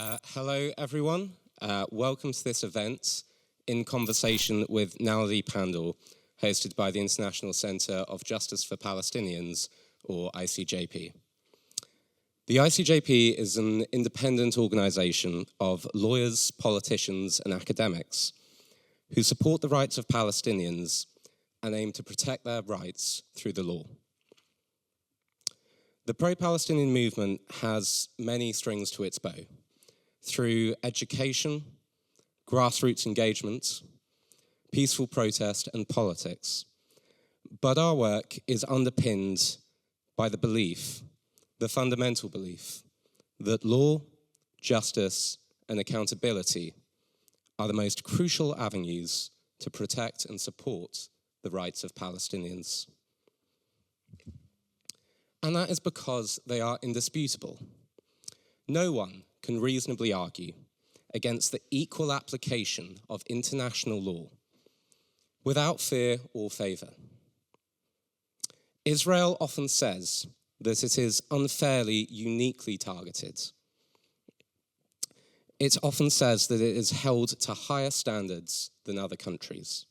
Hello, everyone. Welcome to this event in conversation with Naledi Pandor, hosted by the International Centre of Justice for Palestinians, or ICJP. The ICJP is an independent organisation of lawyers, politicians, and academics who support the rights of Palestinians and aim to protect their rights through the law. The pro-Palestinian movement has many strings to its bow, through education, grassroots engagement, peaceful protest, and politics. But our work is underpinned by the belief, the fundamental belief, that law, justice, and accountability are the most crucial avenues to protect and support the rights of Palestinians. And that is because they are indisputable. No one can reasonably argue against the equal application of international law without fear or favour. Israel often says that it is unfairly, uniquely targeted. It often says that it is held to higher standards than other countries.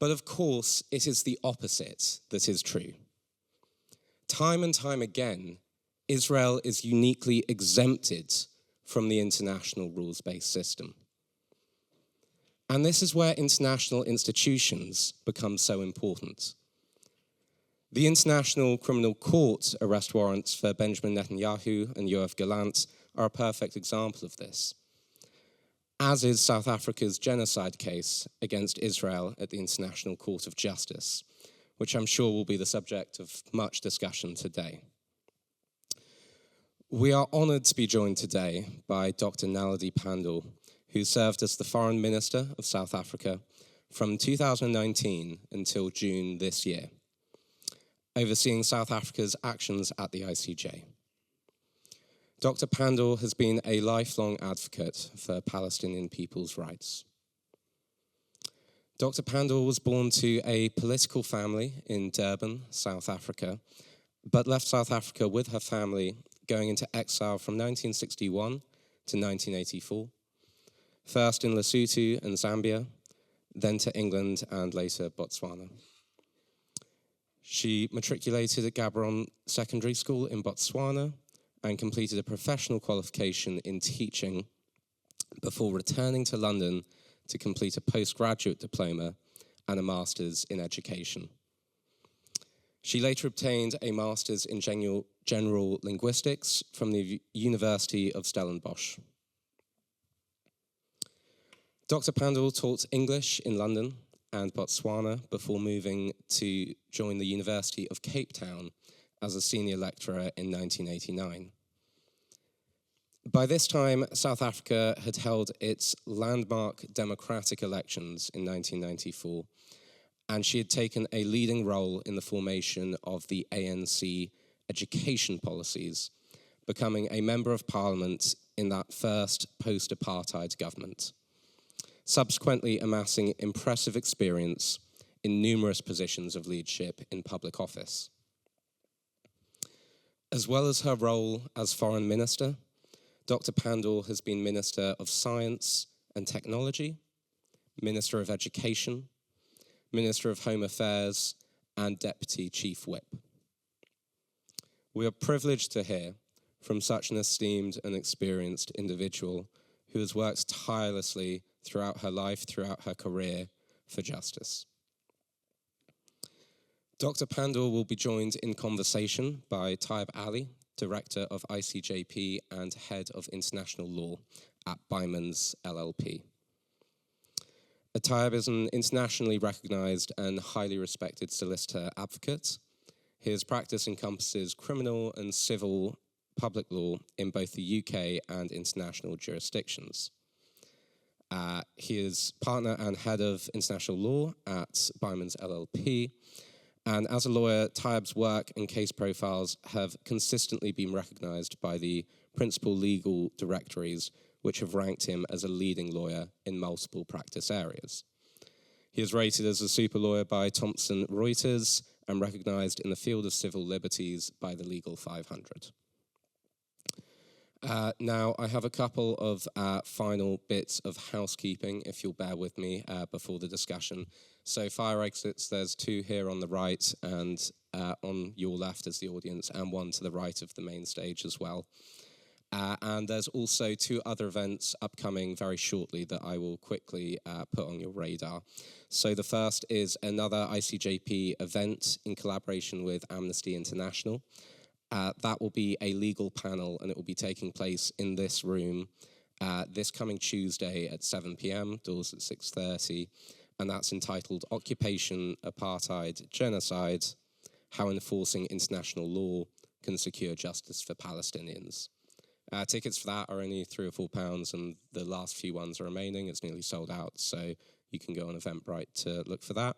But of course, it is the opposite that is true. Time and time again, Israel is uniquely exempted from the international rules-based system. And this is where international institutions become so important. The International Criminal Court arrest warrants for Benjamin Netanyahu and Yoav Gallant are a perfect example of this, as is South Africa's genocide case against Israel at the International Court of Justice, which I'm sure will be the subject of much discussion today. We are honoured to be joined today by Dr. Naledi Pandor, who served as the Foreign Minister of South Africa from 2019 until June this year, overseeing South Africa's actions at the ICJ. Dr. Pandor has been a lifelong advocate for Palestinian people's rights. Dr. Pandor was born to a political family in Durban, South Africa, but left South Africa with her family going into exile from 1961 to 1984, first in Lesotho and Zambia, then to England and later Botswana. She matriculated at Gaborone Secondary School in Botswana and completed a professional qualification in teaching before returning to London to complete a postgraduate diploma and a master's in education. She later obtained a master's in general linguistics from the University of Stellenbosch. Dr. Pandor taught English in London and Botswana before moving to join the University of Cape Town as a senior lecturer in 1989. By this time, South Africa had held its landmark democratic elections in 1994, and she had taken a leading role in the formation of the ANC education policies, becoming a member of parliament in that first post-apartheid government, subsequently amassing impressive experience in numerous positions of leadership in public office. As well as her role as foreign minister, Dr. Pandor has been Minister of Science and Technology, Minister of Education, Minister of Home Affairs, and Deputy Chief Whip. We are privileged to hear from such an esteemed and experienced individual who has worked tirelessly throughout her life, throughout her career, for justice. Dr. Pandor will be joined in conversation by Tayab Ali, Director of ICJP and Head of International Law at Bindmans LLP. Tayab is an internationally recognised and highly respected solicitor advocate. His practice encompasses criminal and civil public law in both the UK and international jurisdictions. He is partner and head of international law at Bindmans LLP, and as a lawyer, Tayab's work and case profiles have consistently been recognised by the principal legal directories, which have ranked him as a leading lawyer in multiple practice areas. He is rated as a super lawyer by Thompson Reuters and recognised in the field of civil liberties by the Legal 500. Now, I have a couple of final bits of housekeeping, if you'll bear with me, before the discussion. So fire exits, there's 2 here on the right, and on your left is the audience, and 1 to the right of the main stage as well. And there's also 2 other events upcoming very shortly that I will quickly put on your radar. So the first is another ICJP event in collaboration with Amnesty International. That will be a legal panel, and it will be taking place in this room this coming Tuesday at 7 p.m, doors at 6:30, and that's entitled Occupation, Apartheid, Genocide, How Enforcing International Law Can Secure Justice for Palestinians. Tickets for that are only £3 or £4, and the last few ones are remaining. It's nearly sold out, so you can go on Eventbrite to look for that.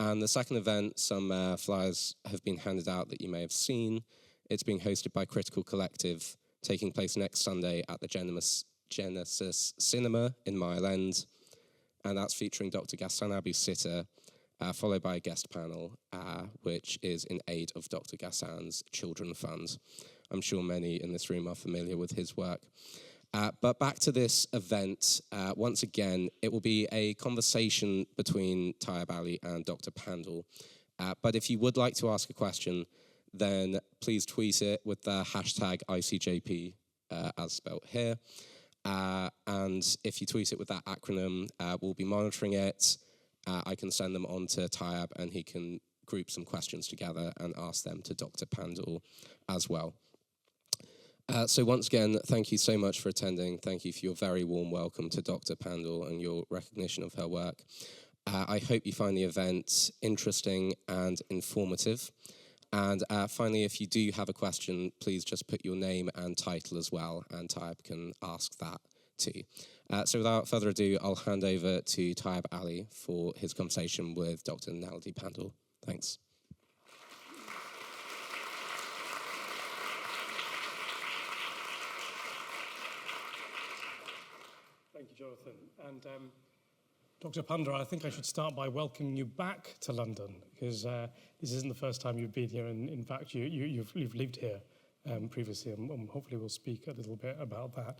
And the second event, some flyers have been handed out that you may have seen. It's being hosted by Critical Collective, taking place next Sunday at the Genesis Cinema in Mile End. And that's featuring Dr. Ghassan Abu-Sitter, followed by a guest panel, which is in aid of Dr. Ghassan's Children Fund. I'm sure many in this room are familiar with his work. But back to this event, once again, it will be a conversation between Tayab Ali and Dr. Pandor. But if you would like to ask a question, then please tweet it with the hashtag ICJP, as spelt here. And if you tweet it with that acronym, we'll be monitoring it. I can send them on to Tayab, and he can group some questions together and ask them to Dr. Pandor as well. So once again, thank you so much for attending. Thank you for your very warm welcome to Dr. Pandor and your recognition of her work. I hope you find the event interesting and informative. And finally, if you do have a question, please just put your name and title as well, and Tayab can ask that too. So without further ado, I'll hand over to Tayab Ali for his conversation with Dr. Naledi Pandor. Thanks. Thank you, Jonathan. And Dr. Pandor, I think I should start by welcoming you back to London, because this isn't the first time you've been here, and in fact, you've lived here previously, and hopefully we'll speak a little bit about that.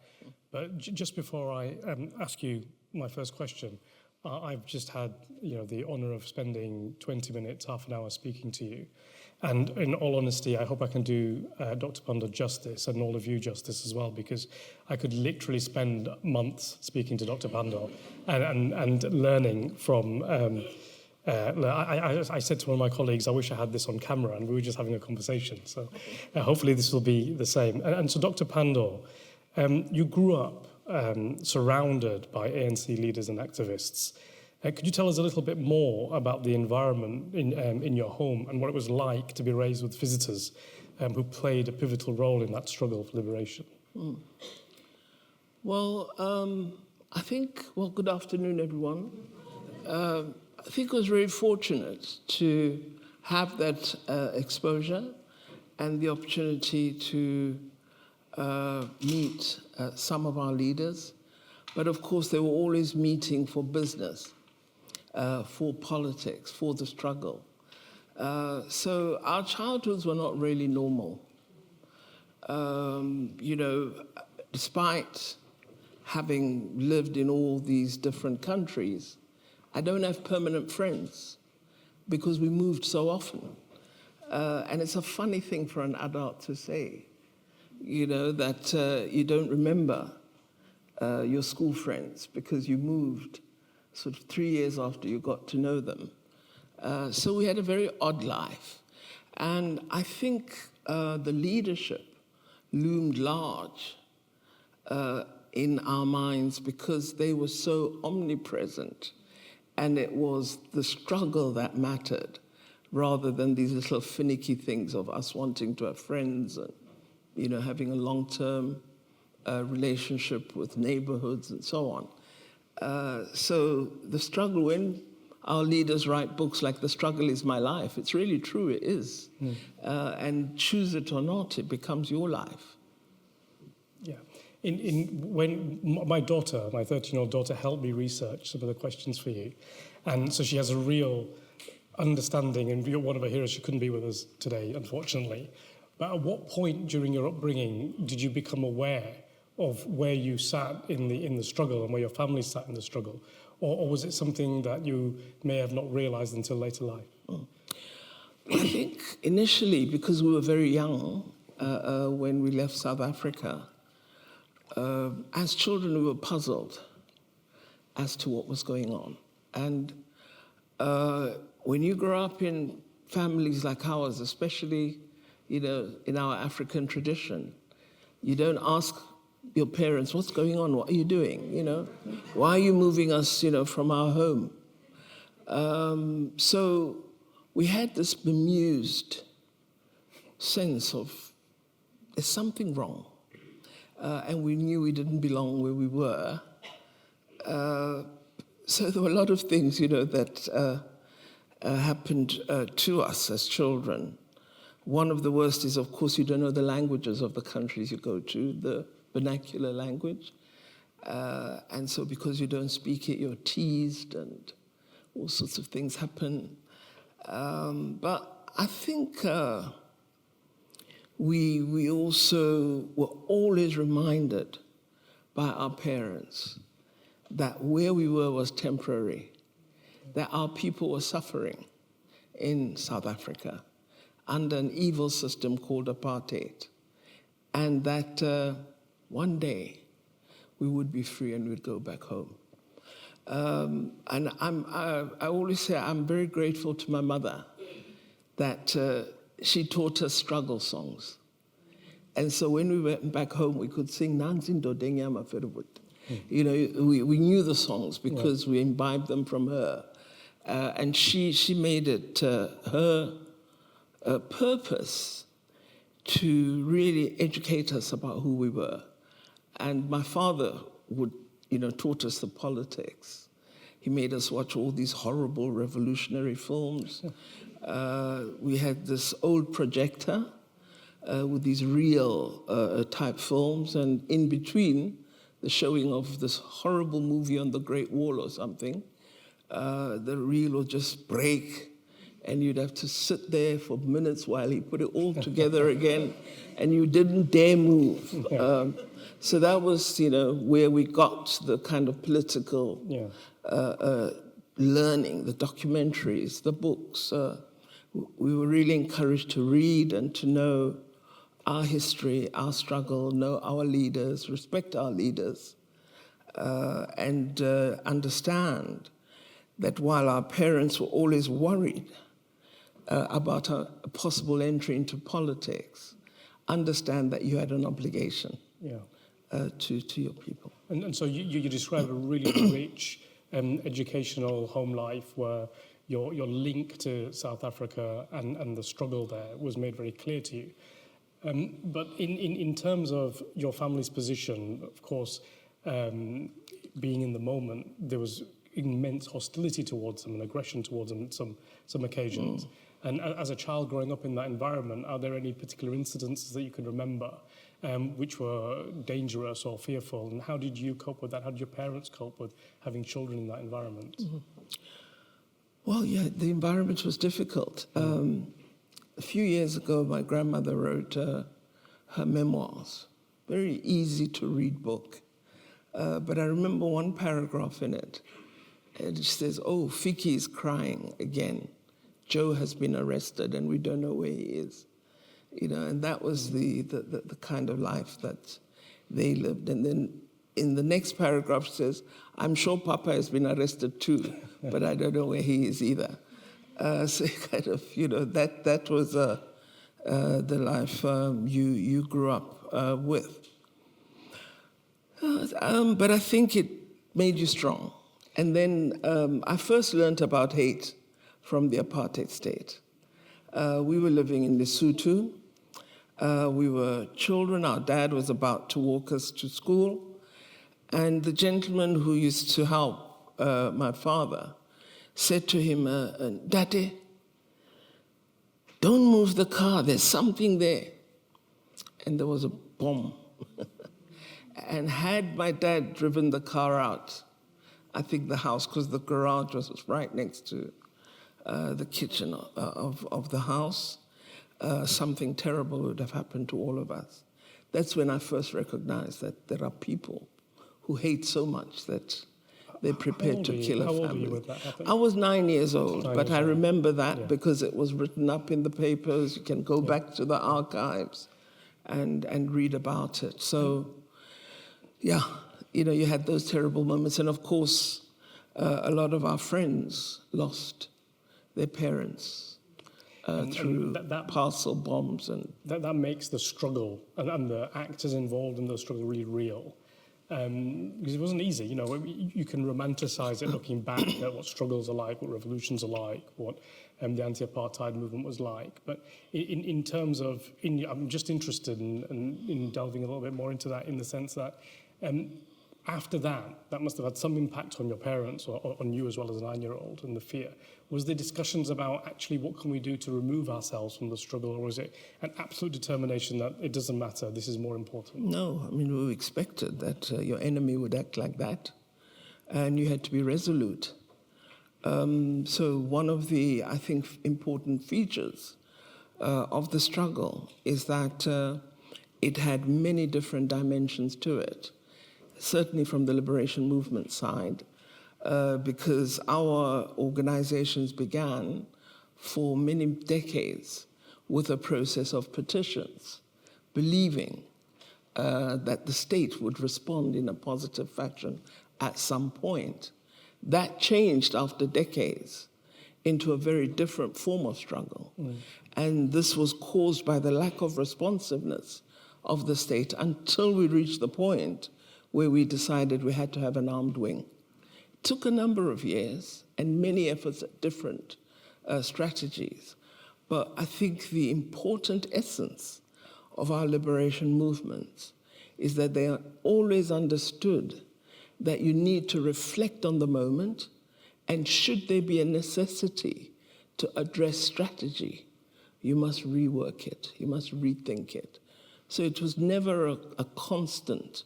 But just before I ask you my first question, I've just had the honour of spending 20 minutes, half an hour speaking to you. And in all honesty, I hope I can do Dr. Pandor justice, and all of you justice as well, because I could literally spend months speaking to Dr. Pandor and learning from... I said to one of my colleagues, I wish I had this on camera, and we were just having a conversation. So hopefully this will be the same. And so Dr. Pandor, you grew up surrounded by ANC leaders and activists. Could you tell us a little bit more about the environment in your home and what it was like to be raised with visitors who played a pivotal role in that struggle for liberation? Well, I think, good afternoon, everyone. I think I was very fortunate to have that exposure and the opportunity to meet some of our leaders. But of course, they were always meeting for business. For politics, for the struggle. So our childhoods were not really normal. Despite having lived in all these different countries, I don't have permanent friends because we moved so often. And it's a funny thing for an adult to say, that you don't remember your school friends because you moved sort of 3 years after you got to know them. So we had a very odd life. And I think the leadership loomed large in our minds because they were so omnipresent. And it was the struggle that mattered rather than these little finicky things of us wanting to have friends and, having a long-term relationship with neighborhoods and so on. So the struggle, when our leaders write books like The Struggle Is My Life, it's really true, it is. And choose it or not, it becomes your life. Yeah. When my daughter, my 13-year-old daughter, helped me research some of the questions for you, and so she has a real understanding, and you're one of our heroes, she couldn't be with us today, unfortunately, But at what point during your upbringing did you become aware of where you sat in the struggle and where your family sat in the struggle? Or was it something that you may have not realized until later life? I think initially, because we were very young when we left South Africa, as children we were puzzled as to what was going on. And when you grow up in families like ours, especially, in our African tradition, you don't ask your parents, what's going on? What are you doing? Why are you moving us, from our home? So we had this bemused sense of there's something wrong. And we knew we didn't belong where we were. So there were a lot of things, that happened to us as children. One of the worst is, of course, you don't know the languages of the countries you go to, the vernacular language. And so because you don't speak it, you're teased and all sorts of things happen. But I think we also were always reminded by our parents that where we were was temporary, that our people were suffering in South Africa under an evil system called apartheid, and that one day we would be free and we'd go back home. And I always say I'm very grateful to my mother that she taught us struggle songs. And so when we went back home, we could sing Nansi Ndodenyama Ferwood. We knew the songs because we imbibed them from her. And she made it her purpose to really educate us about who we were. And my father taught us the politics. He made us watch all these horrible revolutionary films. We had this old projector with these real type films, and in between the showing of this horrible movie on the Great Wall or something, the reel would just break, and you'd have to sit there for minutes while he put it all together again, and you didn't dare move. So that was, where we got the kind of political learning, the documentaries, the books. We were really encouraged to read and to know our history, our struggle, know our leaders, respect our leaders, and understand that while our parents were always worried about a possible entry into politics, understand that you had an obligation to your people. And so you describe a really rich educational home life where your link to South Africa and the struggle there was made very clear to you. But in terms of your family's position, of course, being in the moment, there was immense hostility towards them and aggression towards them at some occasions. And as a child growing up in that environment, are there any particular incidences that you can remember which were dangerous or fearful? And how did you cope with that? How did your parents cope with having children in that environment? Well, the environment was difficult. A few years ago, my grandmother wrote her memoirs, very easy to read book. But I remember one paragraph in it. And it says, Fiki is crying again. Joe has been arrested and we don't know where he is. And that was the kind of life that they lived. And then in the next paragraph it says, I'm sure Papa has been arrested too, but I don't know where he is either. So kind of, that was the life you grew up with. But I think it made you strong. And then I first learned about hate from the apartheid state. We were living in Lesotho. We were children. Our dad was about to walk us to school. And the gentleman who used to help my father said to him, Dade, don't move the car, there's something there. And there was a bomb. And had my dad driven the car out, I think the house, because the garage was right next to the kitchen of the house, something terrible would have happened to all of us. That's when I first recognized that there are people who hate so much that they're prepared to kill a family. How old were you when that happened? I was 9 years old, but I remember that because it was written up in the papers. You can go back to the archives and read about it. So, yeah, you had those terrible moments. And of course, a lot of our friends lost their parents through parcel bombs. And that makes the struggle and the actors involved in the struggle really real. Because it wasn't easy, you can romanticize it looking back at what struggles are like, what revolutions are like, what the anti-apartheid movement was like. But in terms of, I'm just interested in delving a little bit more into that, in the sense that after that must have had some impact on your parents or on you as well as a 9-year-old, and the fear. Was there discussions about actually what can we do to remove ourselves from the struggle, or was it an absolute determination that it doesn't matter, this is more important? No, we expected that your enemy would act like that, and you had to be resolute. So one of the, I think, important features of the struggle is that it had many different dimensions to it, certainly from the liberation movement side, because our organizations began for many decades with a process of petitions, believing that the state would respond in a positive fashion at some point. That changed after decades into a very different form of struggle. And this was caused by the lack of responsiveness of the state until we reached the point where we decided we had to have an armed wing. It took a number of years and many efforts at different strategies. But I think the important essence of our liberation movements is that they are always understood that you need to reflect on the moment, and should there be a necessity to address strategy, you must rework it, you must rethink it. So it was never a constant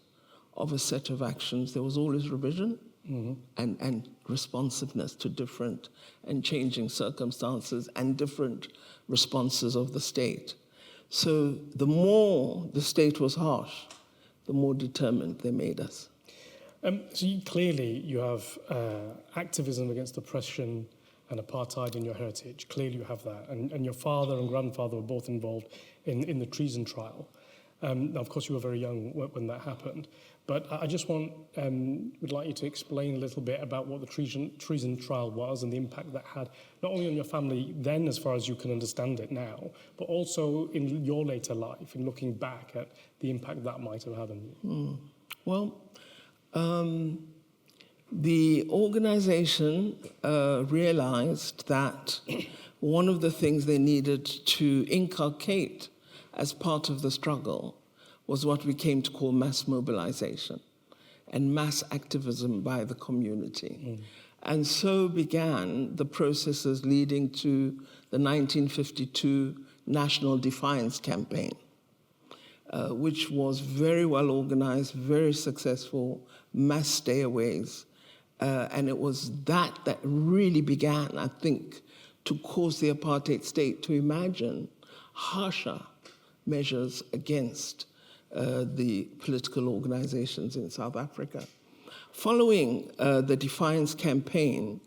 of a set of actions. There was always revision and responsiveness to different and changing circumstances and different responses of the state. So the more the state was harsh, the more determined they made us. So clearly you have activism against oppression and apartheid in your heritage. Clearly you have that. And your father and grandfather were both involved in the Treason Trial. Now, of course, you were very young when that happened. But I just would like you to explain a little bit about what the Treason Trial was and the impact that had, not only on your family then, as far as you can understand it now, but also in your later life, in looking back at the impact that might have had on you. Well, the organization realized that one of the things they needed to inculcate as part of the struggle was what we came to call mass mobilization and mass activism by the community. And so began the processes leading to the 1952 National Defiance Campaign, which was very well organized, very successful, mass stayaways. And it was that really began, I think, to cause the apartheid state to imagine harsher measures against the political organizations in South Africa. Following the Defiance Campaign,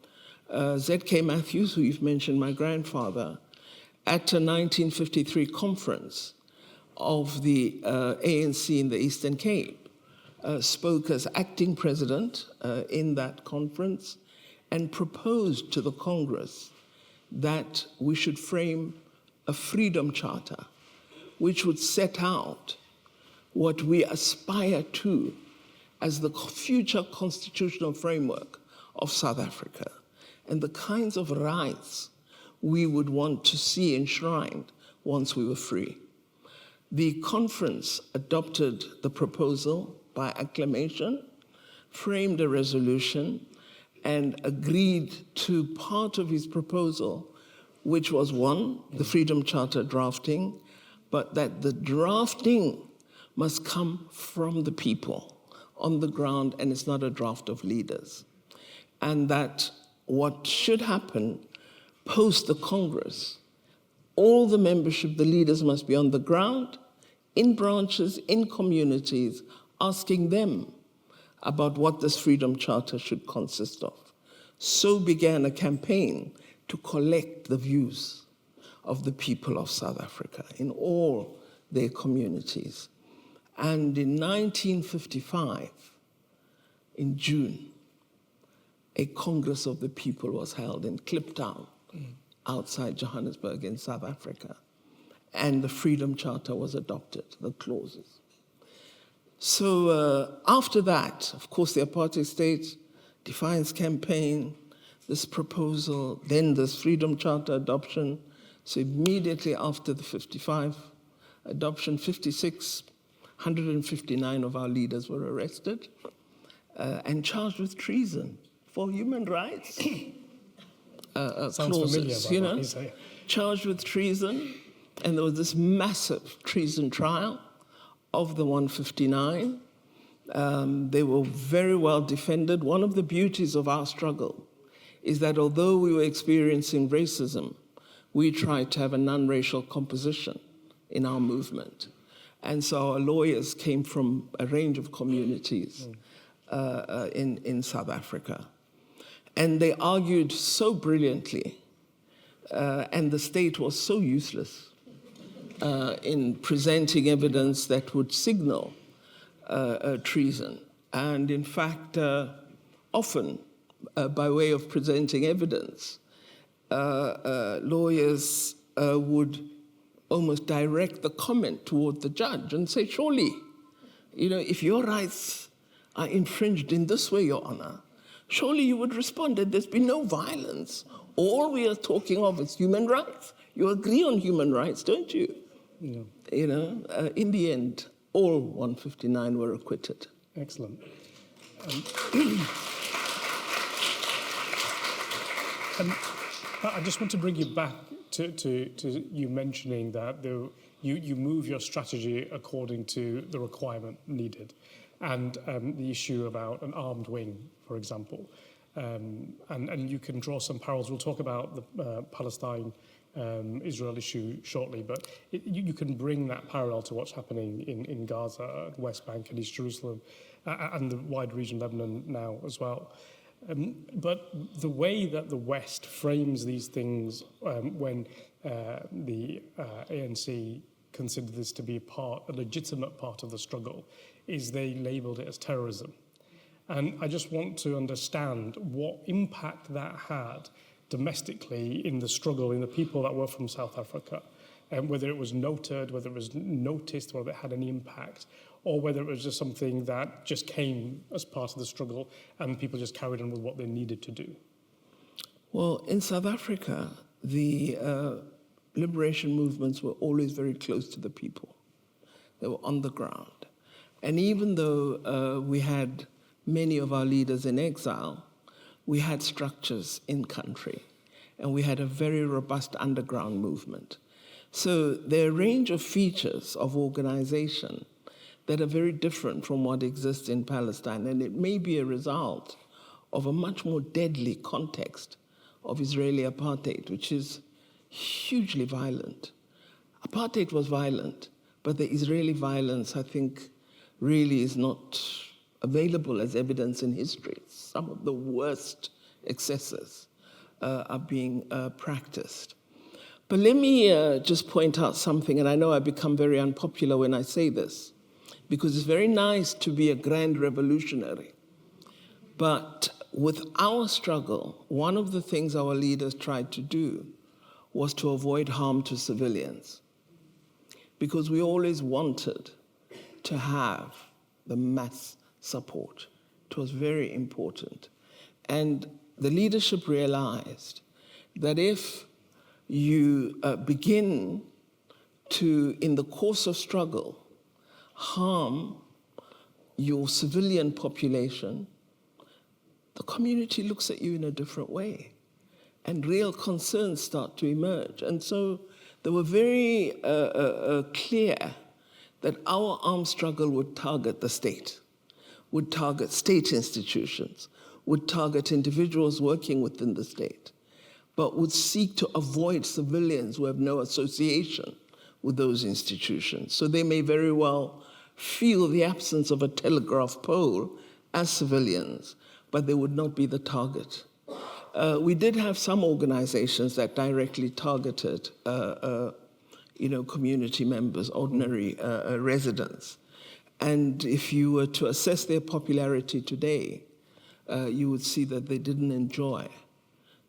Z.K. Matthews, who you've mentioned, my grandfather, at a 1953 conference of the ANC in the Eastern Cape, spoke as acting president in that conference and proposed to the Congress that we should frame a freedom charter which would set out what we aspire to as the future constitutional framework of South Africa and the kinds of rights we would want to see enshrined once we were free. The conference adopted the proposal by acclamation, framed a resolution, and agreed to part of his proposal, which was one, the Freedom Charter drafting, but that the drafting must come from the people on the ground, and it's not a draft of leaders. And that what should happen post the Congress all the membership, the leaders must be on the ground, in branches, in communities, asking them about what this Freedom Charter should consist of. So began a campaign to collect the views of the people of South Africa in all their communities. And in 1955, in June, a Congress of the People was held in Kliptown, outside Johannesburg in South Africa. And the Freedom Charter was adopted, the clauses. So after that, of course, the apartheid state defiance campaign, this proposal, then this Freedom Charter adoption. So immediately after the 55 adoption, 159 of our leaders were arrested and charged with treason for human rights. Clauses, you know, charged with treason. And there was this massive treason trial of the 159. They were very well defended. One of the beauties of our struggle is that although we were experiencing racism, we tried to have a non-racial composition in our movement. And so our lawyers came from a range of communities in South Africa. And they argued so brilliantly, and the state was so useless in presenting evidence that would signal treason. And in fact, often, by way of presenting evidence, lawyers would almost direct the comment toward the judge and say, surely, you know, if your rights are infringed in this way, Your Honor, surely you would respond that there's been no violence. All we are talking of is human rights. You agree on human rights, don't you? Yeah. You know, in the end, all 159 were acquitted. Excellent. I just want to bring you back to you mentioning that you move your strategy according to the requirement needed, and the issue about an armed wing, for example. And you can draw some parallels. We'll talk about the Palestine-Israel issue shortly, but you can bring that parallel to what's happening in Gaza, West Bank and East Jerusalem, and the wide region of Lebanon now as well. But the way that the West frames these things when the ANC considered this to be a legitimate part of the struggle is they labelled it as terrorism. And I just want to understand what impact that had domestically in the struggle, in the people that were from South Africa, and whether it was noted, whether it was noticed, whether it had any impact, or whether it was just something that just came as part of the struggle and people just carried on with what they needed to do. Well, in South Africa, the liberation movements were always very close to the people. They were on the ground. And even though we had many of our leaders in exile, we had structures in country, and we had a very robust underground movement. So there are a range of features of organization that are very different from what exists in Palestine, and it may be a result of a much more deadly context of Israeli apartheid, which is hugely violent. Apartheid was violent, but the Israeli violence, I think, really is not available as evidence in history. Some of the worst excesses are being practiced. But let me just point out something, and I know I become very unpopular when I say this, because it's very nice to be a grand revolutionary. But with our struggle, one of the things our leaders tried to do was to avoid harm to civilians, because we always wanted to have the mass support. It was very important. And the leadership realized that if you begin to, in the course of struggle, harm your civilian population, the community looks at you in a different way, and real concerns start to emerge. And so they were very clear that our armed struggle would target the state, would target state institutions, would target individuals working within the state. but would seek to avoid civilians who have no association with those institutions. So they may very well feel the absence of a telegraph pole as civilians, but they would not be the target. We did have some organizations that directly targeted community members, ordinary residents. And if you were to assess their popularity today, you would see that they didn't enjoy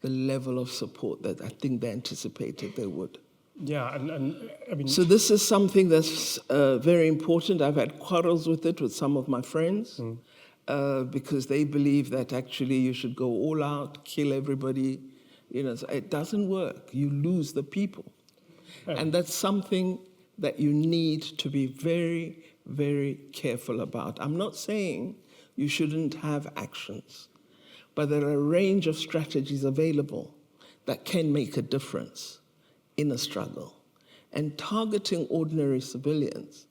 the level of support that I think they anticipated they would. Yeah, and I mean... So this is something that's very important. I've had quarrels with it with some of my friends because they believe that actually you should go all out, kill everybody. It doesn't work. You lose the people. And that's something that you need to be very, very careful about. I'm not saying you shouldn't have actions, but there are a range of strategies available that can make a difference in a struggle. And targeting ordinary civilians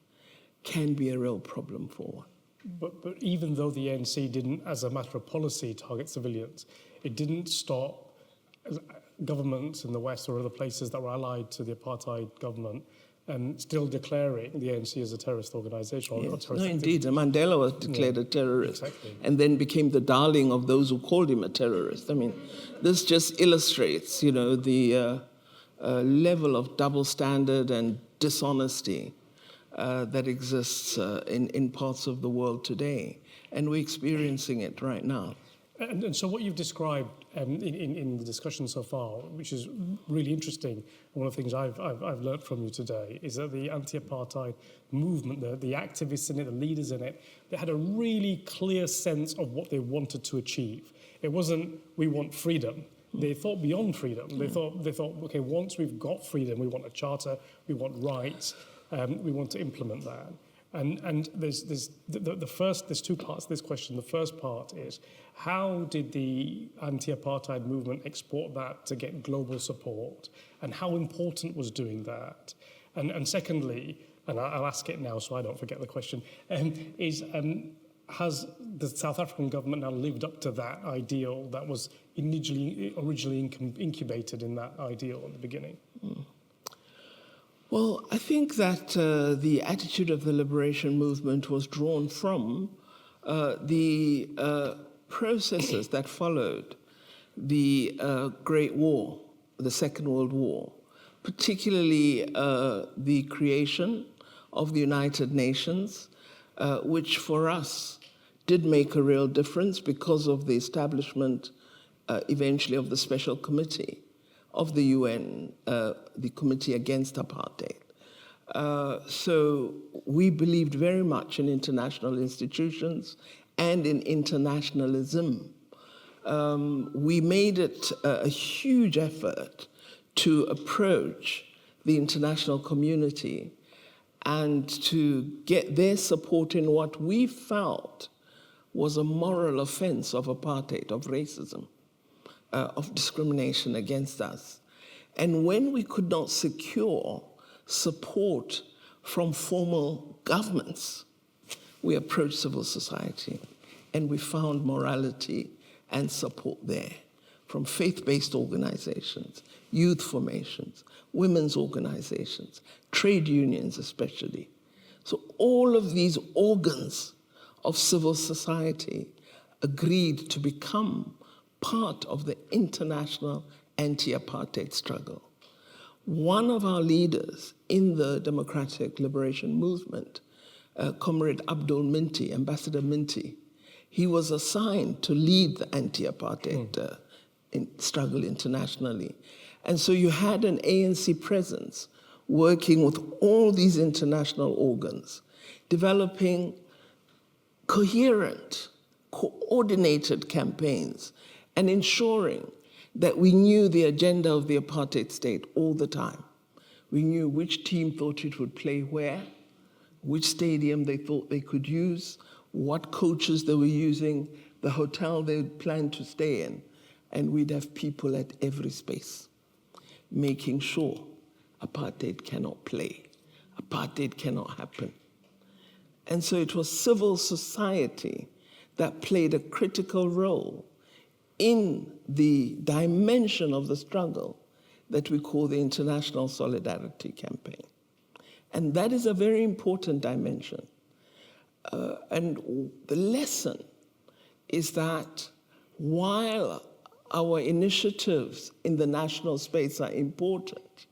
can be a real problem for one. But even though the ANC didn't, as a matter of policy, target civilians, it didn't stop governments in the West or other places that were allied to the apartheid government still declaring the ANC as a terrorist organization. Yes. No, indeed. Mandela was declared a terrorist, exactly. And then became the darling of those who called him a terrorist. I mean, this just illustrates, the level of double standard and dishonesty that exists in parts of the world today. And we're experiencing it right now. And so what you've described in the discussion so far, which is really interesting, and one of the things I've learned from you today, is that the anti-apartheid movement, the activists in it, the leaders in it, they had a really clear sense of what they wanted to achieve. It wasn't, we want freedom. They thought beyond freedom. They thought, okay, once we've got freedom, we want a charter, we want rights, we want to implement that. And there's two parts to this question. The first part is, how did the anti-apartheid movement export that to get global support? And how important was doing that? And secondly, and I'll ask it now so I don't forget the question, has the South African government now lived up to that ideal that was originally incubated in that ideal at the beginning? Well, I think that the attitude of the liberation movement was drawn from the processes that followed the Great War, the Second World War, particularly the creation of the United Nations, which for us did make a real difference because of the establishment eventually of the Special Committee of the UN, the Committee Against Apartheid. So we believed very much in international institutions and in internationalism. We made it a huge effort to approach the international community and to get their support in what we felt was a moral offense of apartheid, of racism, of discrimination against us. And when we could not secure support from formal governments, we approached civil society and we found morality and support there from faith-based organizations, youth formations, women's organizations, trade unions especially. So all of these organs of civil society agreed to become part of the international anti-apartheid struggle. One of our leaders in the Democratic Liberation Movement, Comrade Abdul Minty, Ambassador Minty, he was assigned to lead the anti-apartheid struggle internationally. And so you had an ANC presence working with all these international organs, developing coherent, coordinated campaigns, and ensuring that we knew the agenda of the apartheid state all the time. We knew which team thought it would play where, which stadium they thought they could use, what coaches they were using, the hotel they planned to stay in, and we'd have people at every space, making sure apartheid cannot play, apartheid cannot happen. And so it was civil society that played a critical role in the dimension of the struggle that we call the International Solidarity Campaign. And that is a very important dimension. And the lesson is that while our initiatives in the national space are important,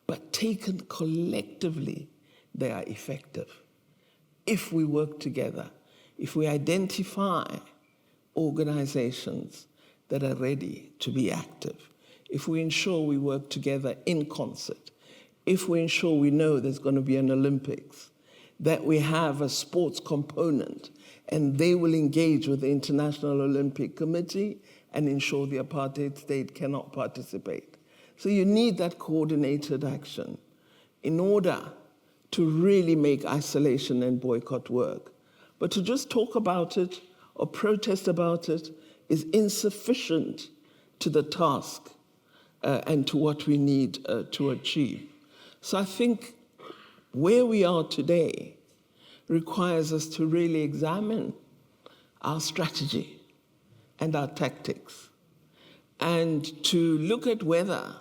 but taken collectively, they are effective. If we work together, if we identify organizations that are ready to be active, if we ensure we work together in concert, if we ensure we know there's going to be an Olympics, that we have a sports component, and they will engage with the International Olympic Committee and ensure the apartheid state cannot participate. So you need that coordinated action in order to really make isolation and boycott work. But to just talk about it or protest about it is insufficient to the task and to what we need to achieve. So I think where we are today requires us to really examine our strategy and our tactics, and to look at whether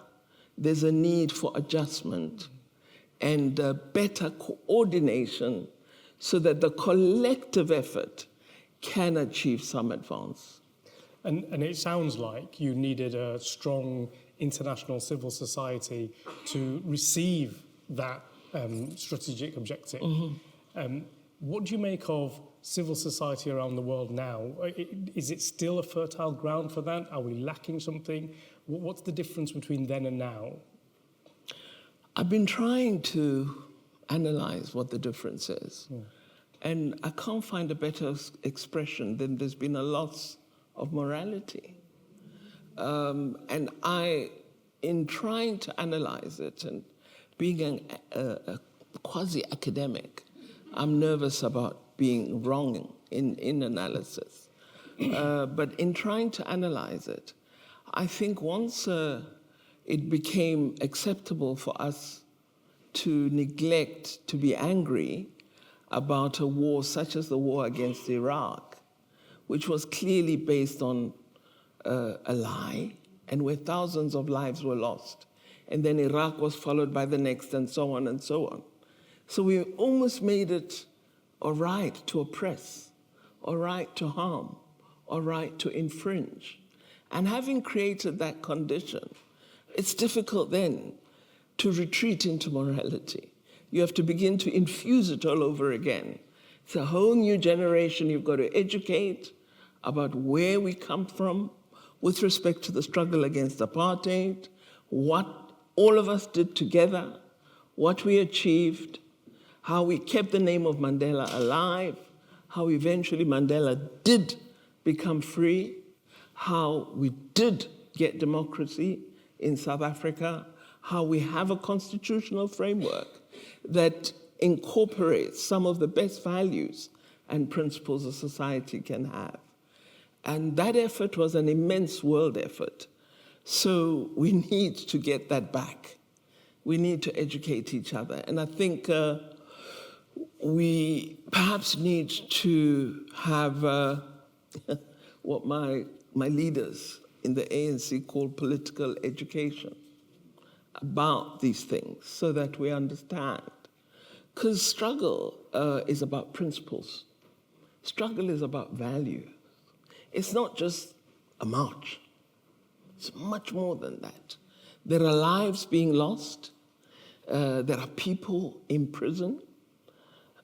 there's a need for adjustment and better coordination so that the collective effort can achieve some advance. And it sounds like you needed a strong international civil society to receive that strategic objective. What do you make of civil society around the world now? Is it still a fertile ground for that? Are we lacking something? What's the difference between then and now? I've been trying to analyze what the difference is. And I can't find a better expression than there's been a loss of morality. And in trying to analyze it and being a quasi-academic, I'm nervous about being wrong in analysis. But in trying to analyze it, I think once it became acceptable for us to neglect, to be angry about a war such as the war against Iraq, which was clearly based on a lie, and where thousands of lives were lost. And then Iraq was followed by the next, and so on and so on. So we almost made it a right to oppress, a right to harm, a right to infringe. And having created that condition, it's difficult then to retreat into morality. You have to begin to infuse it all over again. It's a whole new generation you've got to educate about where we come from with respect to the struggle against apartheid, what all of us did together, what we achieved, how we kept the name of Mandela alive, how eventually Mandela did become free, how we did get democracy in South Africa, how we have a constitutional framework that incorporates some of the best values and principles a society can have. And that effort was an immense world effort. So we need to get that back. We need to educate each other. And I think we perhaps need to have what my leaders in the ANC call political education about these things so that we understand. Because struggle is about principles. Struggle is about value. It's not just a march. It's much more than that. There are lives being lost. There are people in prison.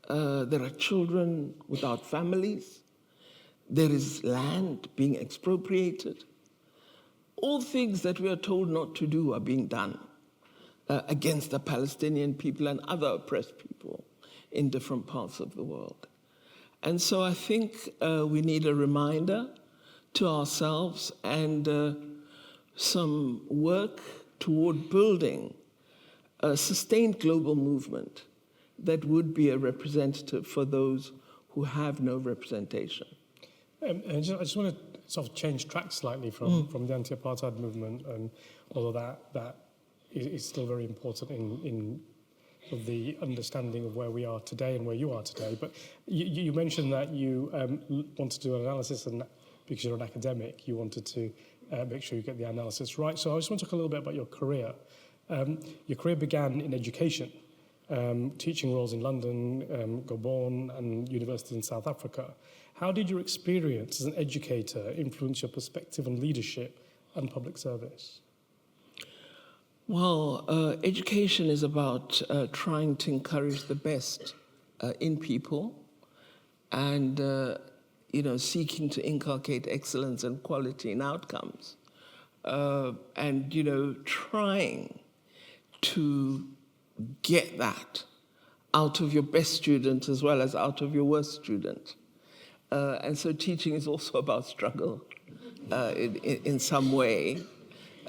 There are children without families. There is land being expropriated. All things that we are told not to do are being done against the Palestinian people and other oppressed people in different parts of the world. And so I think we need a reminder to ourselves and some work toward building a sustained global movement that would be a representative for those who have no representation. I just want to sort of change track slightly from the anti-apartheid movement, and although that is still very important in of the understanding of where we are today and where you are today. But you mentioned that you want to do an analysis and because you're an academic, you wanted to make sure you get the analysis right. So I just want to talk a little bit about your career. Your career began in education, teaching roles in London, Gabon, and universities in South Africa. How did your experience as an educator influence your perspective on leadership and public service? Well, education is about trying to encourage the best in people and, seeking to inculcate excellence and quality in outcomes. And, trying to get that out of your best student as well as out of your worst student. And so teaching is also about struggle in some way.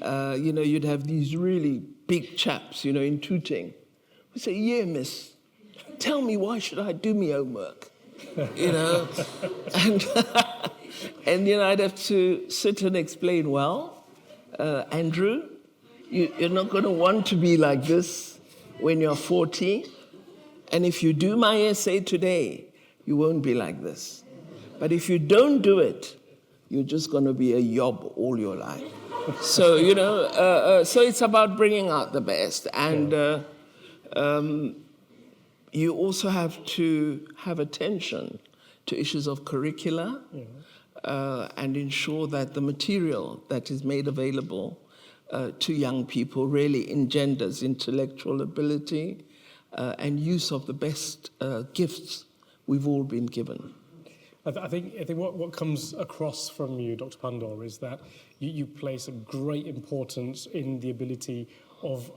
You'd have these really big chaps, in tutoring, who say, "Yeah, miss, tell me why should I do my homework?" And, I'd have to sit and explain, well, Andrew, you're not going to want to be like this when you're 40. And if you do my essay today, you won't be like this. But if you don't do it, you're just going to be a yob all your life. So, so it's about bringing out the best. And you also have to have attention to issues of curricula and ensure that the material that is made available to young people really engenders intellectual ability and use of the best gifts we've all been given. I think what comes across from you, Dr. Pandor, is that you place a great importance in the ability of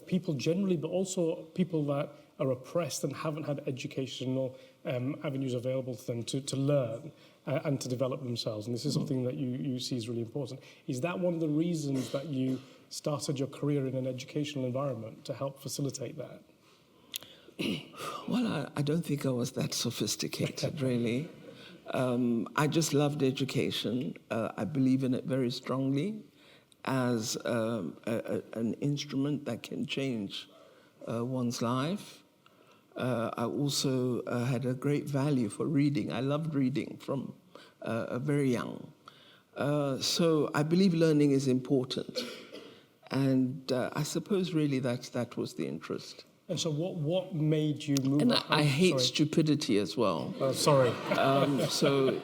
people generally, but also people that are oppressed and haven't had educational avenues available to them to learn and to develop themselves. And this is something that you see is really important. Is that one of the reasons that you started your career in an educational environment, to help facilitate that? Well, I don't think I was that sophisticated, really. I just loved education. I believe in it very strongly as an instrument that can change one's life. I also had a great value for reading. I loved reading from very young. So I believe learning is important. And I suppose really that was the interest. And so what made you move? And I hate stupidity as well. Sorry. So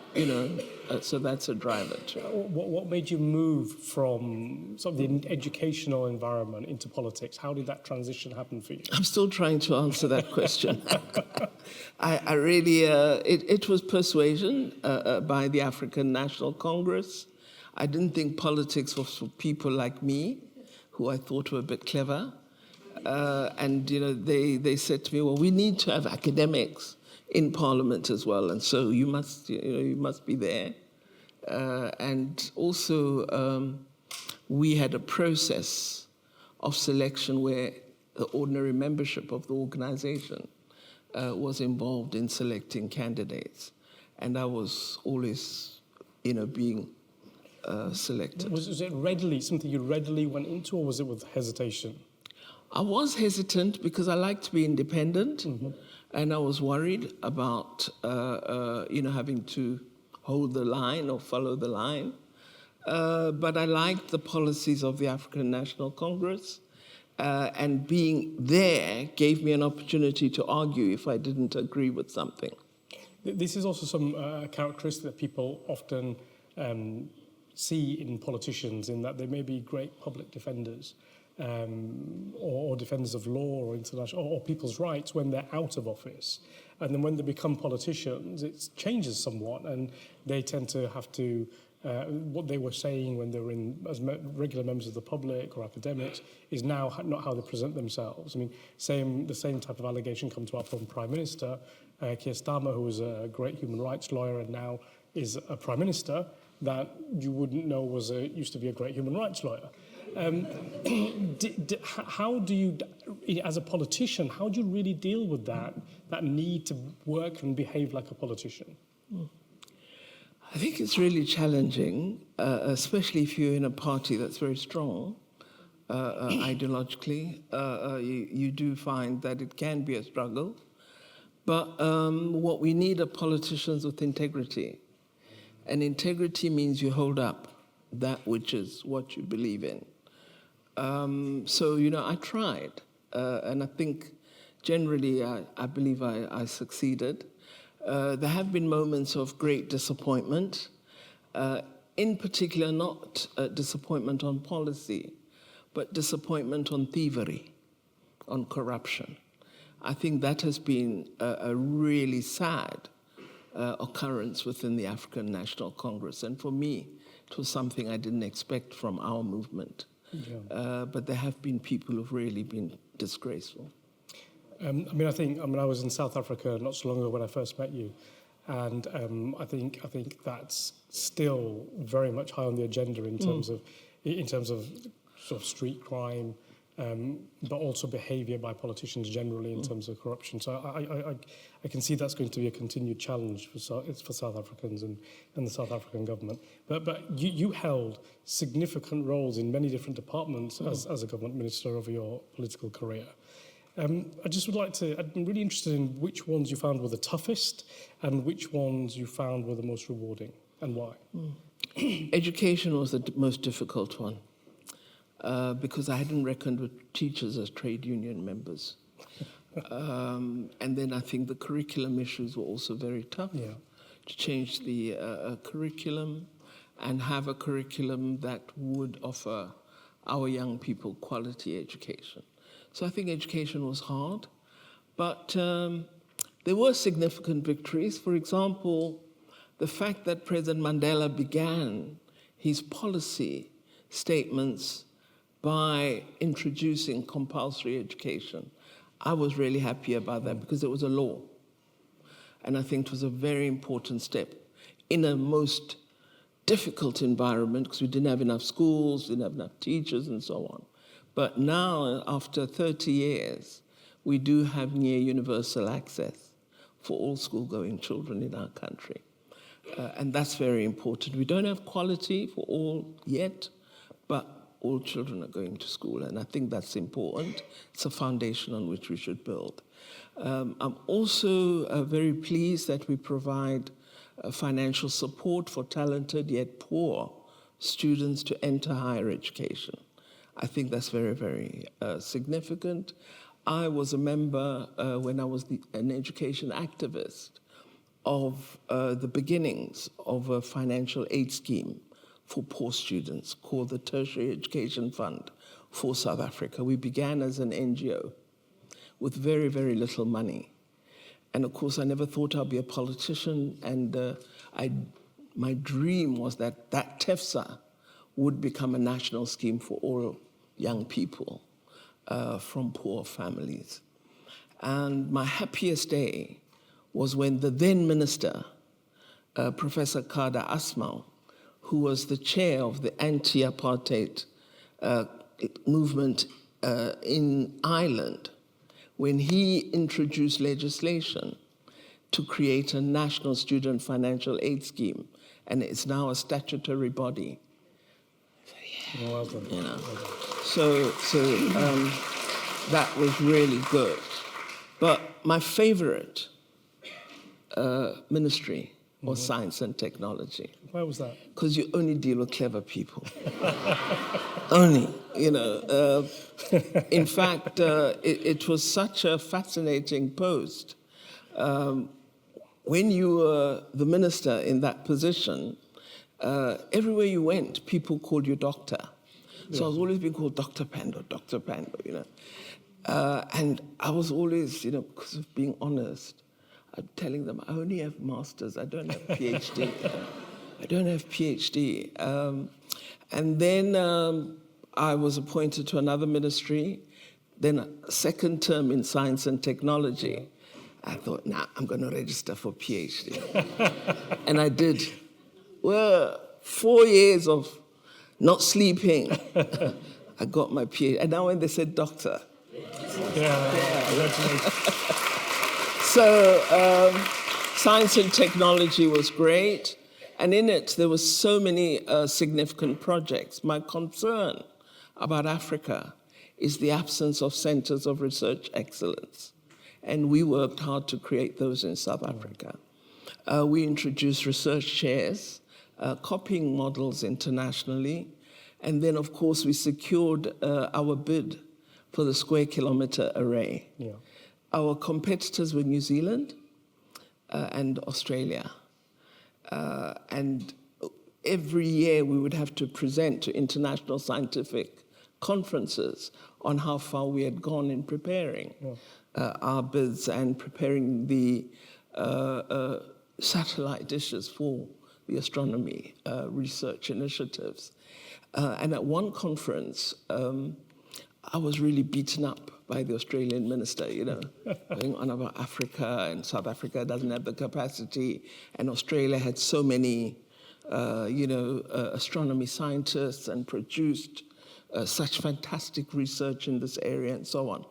that's a driver too. What made you move from sort of the educational environment into politics? How did that transition happen for you? I'm still trying to answer that question. I really, it was persuasion by the African National Congress. I didn't think politics was for people like me, who I thought were a bit clever. And they said to me, well, we need to have academics in Parliament as well, and so you must be there. And also, we had a process of selection where the ordinary membership of the organization was involved in selecting candidates, and I was always, being selected. Was it readily something you readily went into, or was it with hesitation? I was hesitant because I like to be independent, and I was worried about, having to hold the line or follow the line. But I liked the policies of the African National Congress, and being there gave me an opportunity to argue if I didn't agree with something. This is also some characteristic that people often see in politicians, in that they may be great public defenders, or defenders of law or international or people's rights when they're out of office, and then when they become politicians, it changes somewhat, and they tend to have to what they were saying when they were as regular members of the public or academics is now not how they present themselves. I mean, the same type of allegation comes to our former Prime Minister, Keir Starmer, who was a great human rights lawyer and now is a Prime Minister that you wouldn't know used to be a great human rights lawyer. How do you, as a politician, how do you really deal with that need to work and behave like a politician? I think it's really challenging, especially if you're in a party that's very strong ideologically. You do find that it can be a struggle. But what we need are politicians with integrity. And integrity means you hold up that which is what you believe in. So, I tried. And I think generally I believe I succeeded. There have been moments of great disappointment, in particular not disappointment on policy, but disappointment on thievery, on corruption. I think that has been a really sad occurrence within the African National Congress. And for me, it was something I didn't expect from our movement. Yeah. But there have been people who've really been disgraceful. I was in South Africa not so long ago when I first met you, and I think that's still very much high on the agenda in terms of sort of street crime, but also behaviour by politicians generally in terms of corruption. So I can see that's going to be a continued challenge for South Africans and the South African government. But you held significant roles in many different departments as a government minister over your political career. I'm really interested in which ones you found were the toughest and which ones you found were the most rewarding, and why. Education was the most difficult one, because I hadn't reckoned with teachers as trade union members. And then I think the curriculum issues were also very tough. Yeah. To change the curriculum and have a curriculum that would offer our young people quality education. So I think education was hard, but there were significant victories. For example, the fact that President Mandela began his policy statements by introducing compulsory education. I was really happy about that because it was a law. And I think it was a very important step in a most difficult environment because we didn't have enough schools, didn't have enough teachers and so on. But now, after 30 years, we do have near universal access for all school-going children in our country. And that's very important. We don't have quality for all yet, but all children are going to school, and I think that's important. It's a foundation on which we should build. I'm also very pleased that we provide financial support for talented yet poor students to enter higher education. I think that's very, very significant. I was a member, when I was an education activist, of the beginnings of a financial aid scheme for poor students called the Tertiary Education Fund for South Africa. We began as an NGO with very, very little money. And of course, I never thought I'd be a politician, and my dream was that TEFSA would become a national scheme for all young people from poor families. And my happiest day was when the then minister, Professor Kada Asmau, who was the chair of the anti-apartheid movement in Ireland, when he introduced legislation to create a national student financial aid scheme, and it's now a statutory body. Well done. You know. So that was really good. But my favorite ministry was science and technology. Why was that? Because you only deal with clever people. Only, you know. In fact, it was such a fascinating post. When you were the minister in that position, everywhere you went, people called you doctor. So I was always being called Dr. Pandor, you know. And I was always, you know, because of being honest, I'm telling them, I only have masters, I don't have PhD. I don't have PhD. And then I was appointed to another ministry, then a second term in science and technology. I thought, I'm going to register for PhD. And I did. Well, 4 years of not sleeping, I got my PhD. And now when they said doctor. Congratulations. So science and technology was great. And in it, there were so many significant projects. My concern about Africa is the absence of centers of research excellence. And we worked hard to create those in South Africa. We introduced research chairs copying models internationally. And then, of course, we secured our bid for the square kilometre array. Yeah. Our competitors were New Zealand and Australia. And every year we would have to present to international scientific conferences on how far we had gone in preparing our bids and preparing the satellite dishes for the astronomy research initiatives. And at one conference, I was really beaten up by the Australian minister, going on about Africa, and South Africa doesn't have the capacity, and Australia had so many, astronomy scientists and produced such fantastic research in this area and so on.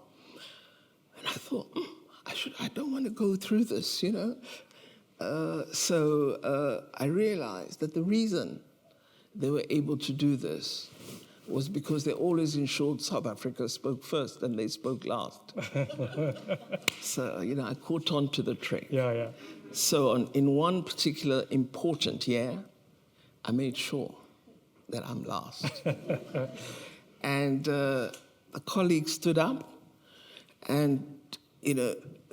And I thought, I don't want to go through this, So I realized that the reason they were able to do this was because they always ensured South Africa spoke first and they spoke last. So, I caught on to the trick. Yeah. So in one particular important year, I made sure that I'm last. And a colleague stood up and,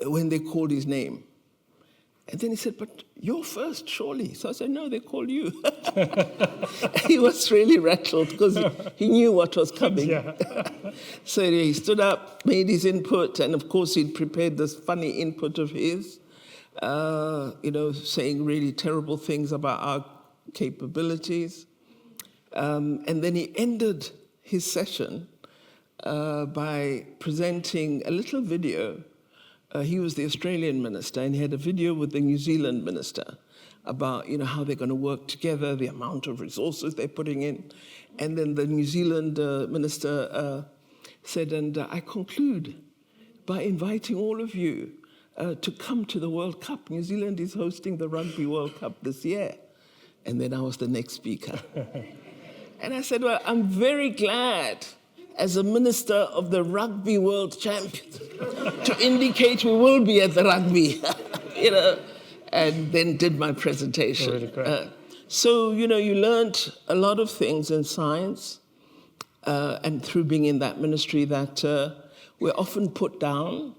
when they called his name, and then he said, "But you're first, surely." So I said, "No, they called you." He was really rattled because he knew what was coming. Yeah. So he stood up, made his input, and of course he'd prepared this funny input of his, saying really terrible things about our capabilities. And then he ended his session by presenting a little video. He was the Australian minister, and he had a video with the New Zealand minister about, how they're going to work together, the amount of resources they're putting in. And then the New Zealand minister said, and I conclude by inviting all of you to come to the World Cup. New Zealand is hosting the Rugby World Cup this year. And then I was the next speaker. And I said, well, I'm very glad as a minister of the Rugby World Champions to indicate we will be at the rugby, and then did my presentation. Really great. So, you learned a lot of things in science and through being in that ministry that we're often put down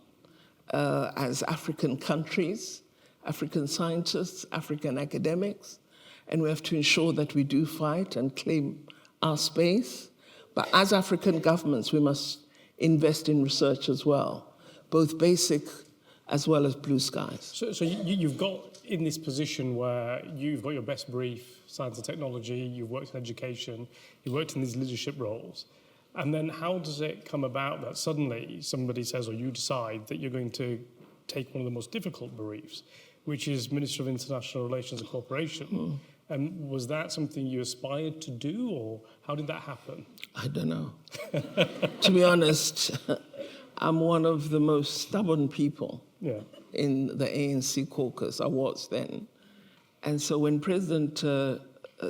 as African countries, African scientists, African academics, and we have to ensure that we do fight and claim our space. But as African governments, we must invest in research as well, both basic as well as blue skies. So you've got in this position where you've got your best brief, science and technology, you've worked in education, you've worked in these leadership roles. And then how does it come about that suddenly somebody says, or you decide that you're going to take one of the most difficult briefs, which is Minister of International Relations and Cooperation? And was that something you aspired to do, or how did that happen? I don't know. To be honest, I'm one of the most stubborn people in the ANC caucus. I was then. And so when President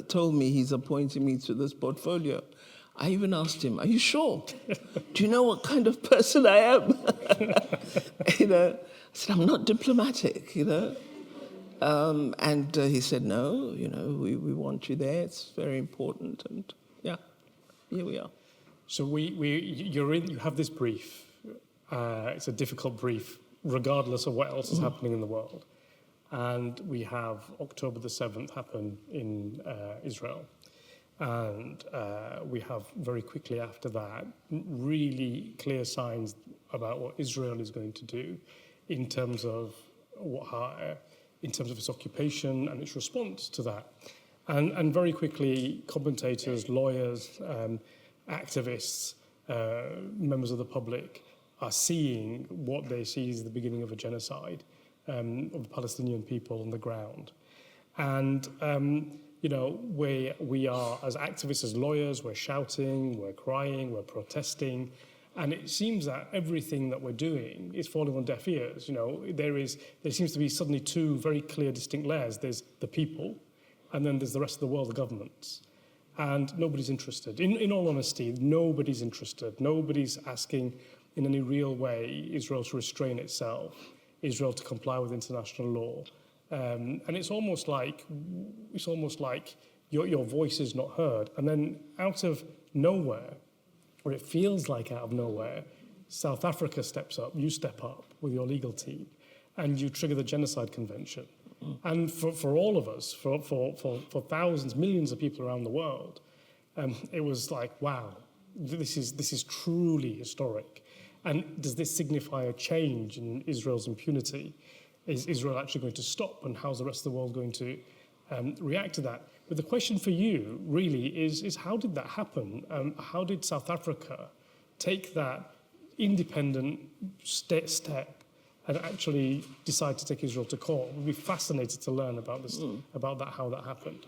told me he's appointing me to this portfolio, I even asked him, are you sure? Do you know what kind of person I am? I said, I'm not diplomatic, And he said, no, we want you there. It's very important. And here we are. So you have this brief. It's a difficult brief, regardless of what else is happening in the world. And we have October the 7th happen in Israel. And we have very quickly after that really clear signs about what Israel is going to do in terms of its occupation and its response to that. And very quickly, commentators, lawyers, activists, members of the public are seeing what they see as the beginning of a genocide of the Palestinian people on the ground. And, we are, as activists, as lawyers, we're shouting, we're crying, we're protesting. And it seems that everything that we're doing is falling on deaf ears. There seems to be suddenly two very clear, distinct layers. There's the people, and then there's the rest of the world, the governments. And nobody's interested. In all honesty, nobody's interested. Nobody's asking in any real way Israel to restrain itself, Israel to comply with international law. And it's almost like your voice is not heard. And then out of nowhere, or it feels like out of nowhere, South Africa steps up, you step up with your legal team, and you trigger the Genocide Convention. And for all of us, for thousands, millions of people around the world, it was like, wow, this is truly historic. And does this signify a change in Israel's impunity? Is Israel actually going to stop, and how's the rest of the world going to react to that? But the question for you really is how did that happen? How did South Africa take that independent step and actually decide to take Israel to court? We'd be fascinated to learn about this, about that, how that happened.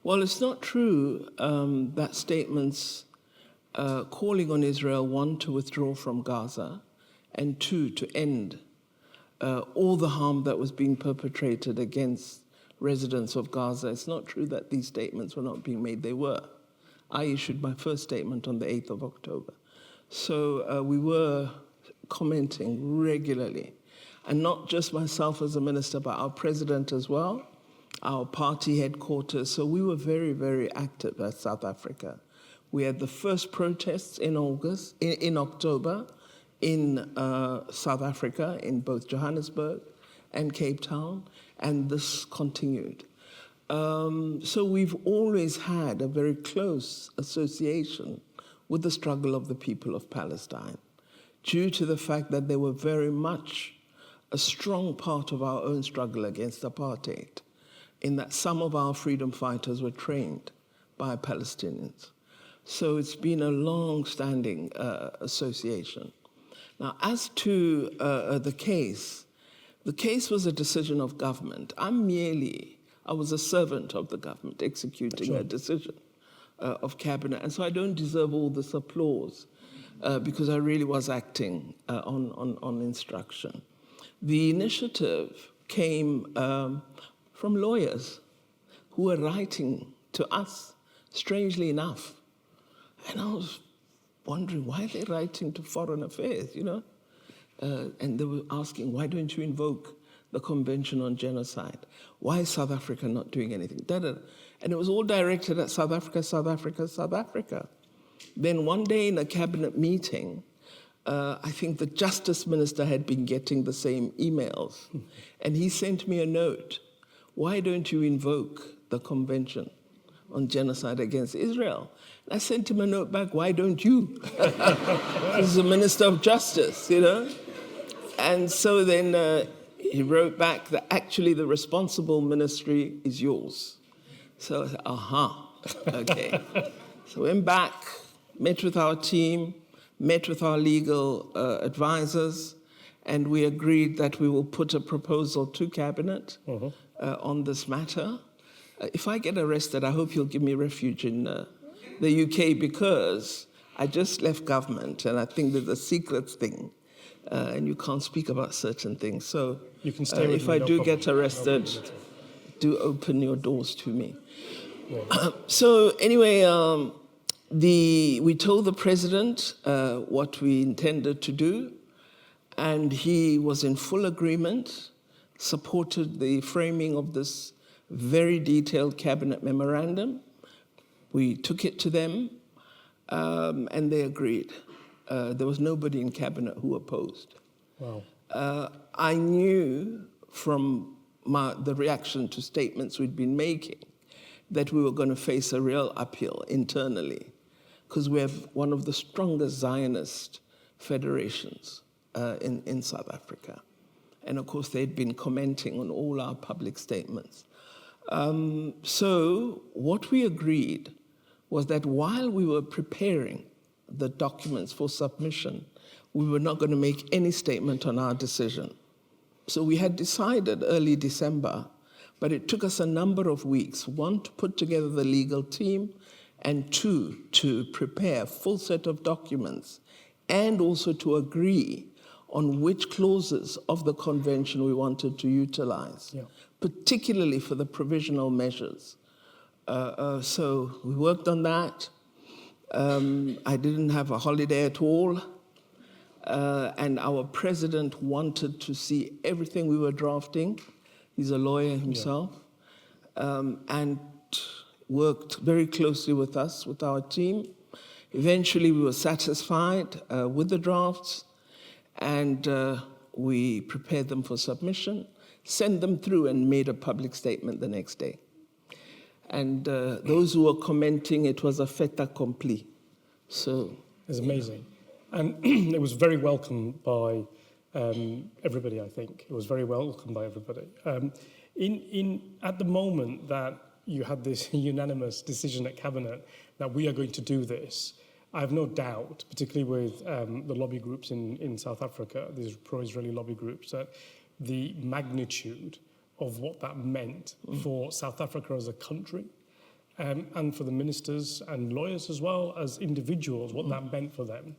Well, it's not true that statements calling on Israel, one, to withdraw from Gaza, and two, to end all the harm that was being perpetrated against residents of Gaza. It's not true that these statements were not being made. They were. I issued my first statement on the 8th of October. So we were commenting regularly, and not just myself as a minister, but our president as well, our party headquarters. So we were very, very active as South Africa. We had the first protests in October in South Africa, in both Johannesburg and Cape Town, and this continued. So we've always had a very close association with the struggle of the people of Palestine, due to the fact that they were very much a strong part of our own struggle against apartheid, in that some of our freedom fighters were trained by Palestinians. So it's been a long-standing association. Now, as to the case was a decision of government. I was a servant of the government executing a decision of cabinet, and so I don't deserve all this applause because I really was acting on instruction. The initiative came from lawyers who were writing to us, strangely enough. And I was wondering, why are they writing to Foreign Affairs, you know? And they were asking, why don't you invoke the Convention on Genocide? Why is South Africa not doing anything? And it was all directed at South Africa, South Africa, South Africa. Then one day in a cabinet meeting, I think the Justice Minister had been getting the same emails. And he sent me a note. Why don't you invoke the Convention on Genocide against Israel? And I sent him a note back, why don't you? He's the Minister of Justice, you know? And so then he wrote back that actually the responsible ministry is yours. So I said, okay. So went back, met with our team, met with our legal advisors, and we agreed that we will put a proposal to Cabinet on this matter. If I get arrested, I hope you'll give me refuge in the UK, because I just left government, and I think there's a secrets thing, and you can't speak about certain things. So you can stay with if me, I no do problem. get arrested, No problem. do open your doors to me. Yeah. So anyway, we told the president what we intended to do, and he was in full agreement, supported the framing of this very detailed cabinet memorandum. We took it to them, and they agreed. There was nobody in cabinet who opposed. Wow. I knew from the reaction to statements we'd been making that we were going to face a real uphill internally, because we have one of the strongest Zionist federations in South Africa. And of course, they'd been commenting on all our public statements. So what we agreed was that while we were preparing the documents for submission, we were not going to make any statement on our decision. So we had decided early December, but it took us a number of weeks, one, to put together the legal team, and two, to prepare a full set of documents, and also to agree on which clauses of the convention we wanted to utilize, particularly for the provisional measures. So we worked on that. I didn't have a holiday at all. And our president wanted to see everything we were drafting. He's a lawyer himself. And worked very closely with us, with our team. Eventually, we were satisfied with the drafts, and we prepared them for submission, sent them through, and made a public statement the next day. And those who were commenting, it was a fait accompli. So it's amazing. And it was very welcomed by everybody, I think. It was very welcomed by everybody. At the moment that you had this unanimous decision at Cabinet that we are going to do this, I have no doubt, particularly with the lobby groups in South Africa, these pro-Israeli lobby groups, that the magnitude of what that meant for South Africa as a country, and for the ministers and lawyers as well as individuals, what that meant for them,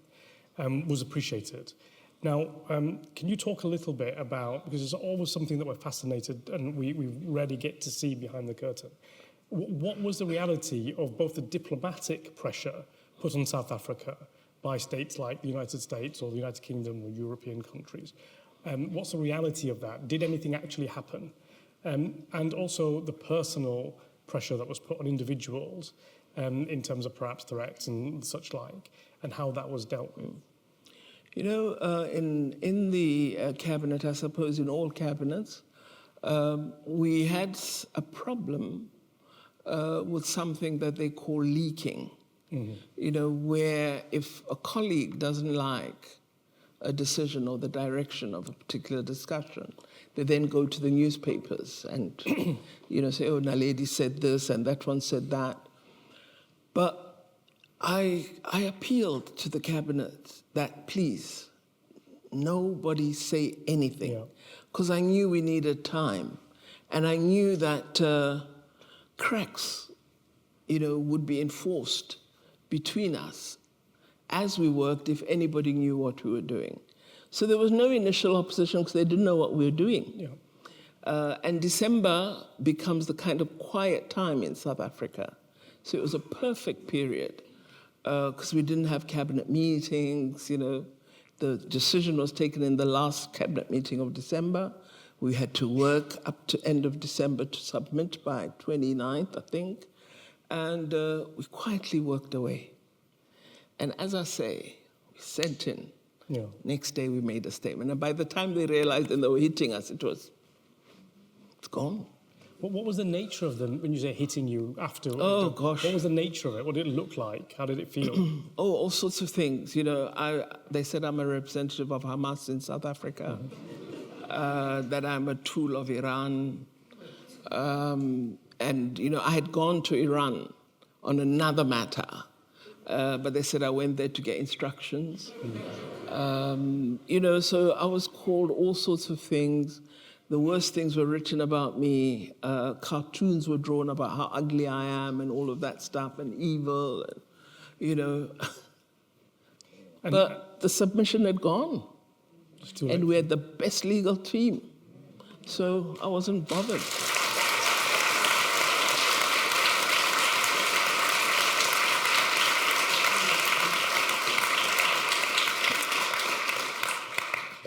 was appreciated. Now, can you talk a little bit about, because it's always something that we're fascinated and we rarely get to see behind the curtain, what was the reality of both the diplomatic pressure put on South Africa by states like the United States or the United Kingdom or European countries? What's the reality of that? Did anything actually happen? And also the personal pressure that was put on individuals in terms of perhaps threats and such like, and how that was dealt with. You know, in the cabinet, I suppose in all cabinets, we had a problem with something that they call leaking. Mm-hmm. You know, where if a colleague doesn't like a decision or the direction of a particular discussion, they then go to the newspapers and, you know, say, oh, Naledi said this and that one said that. But I appealed to the cabinet that, please, nobody say anything, because I knew we needed time. And I knew that cracks, you know, would be enforced between us as we worked if anybody knew what we were doing. So there was no initial opposition because they didn't know what we were doing. Yeah. And December becomes the kind of quiet time in South Africa. So it was a perfect period because we didn't have cabinet meetings, you know. The decision was taken in the last cabinet meeting of December. We had to work up to end of December to submit by 29th, I think. And we quietly worked away. And as I say, we sent in. Yeah. Next day we made a statement. And by the time they realized and they were hitting us, it's gone. What was the nature of them when you say hitting you after? Oh, gosh. What was the nature of it? What did it look like? How did it feel? Oh, all sorts of things. You know, they said I'm a representative of Hamas in South Africa, that I'm a tool of Iran. And, you know, I had gone to Iran on another matter, but they said I went there to get instructions. You know, so I was called all sorts of things. The worst things were written about me. Cartoons were drawn about how ugly I am and all of that stuff, and evil, and, you know. But the submission had gone. And we had the best legal team. So I wasn't bothered.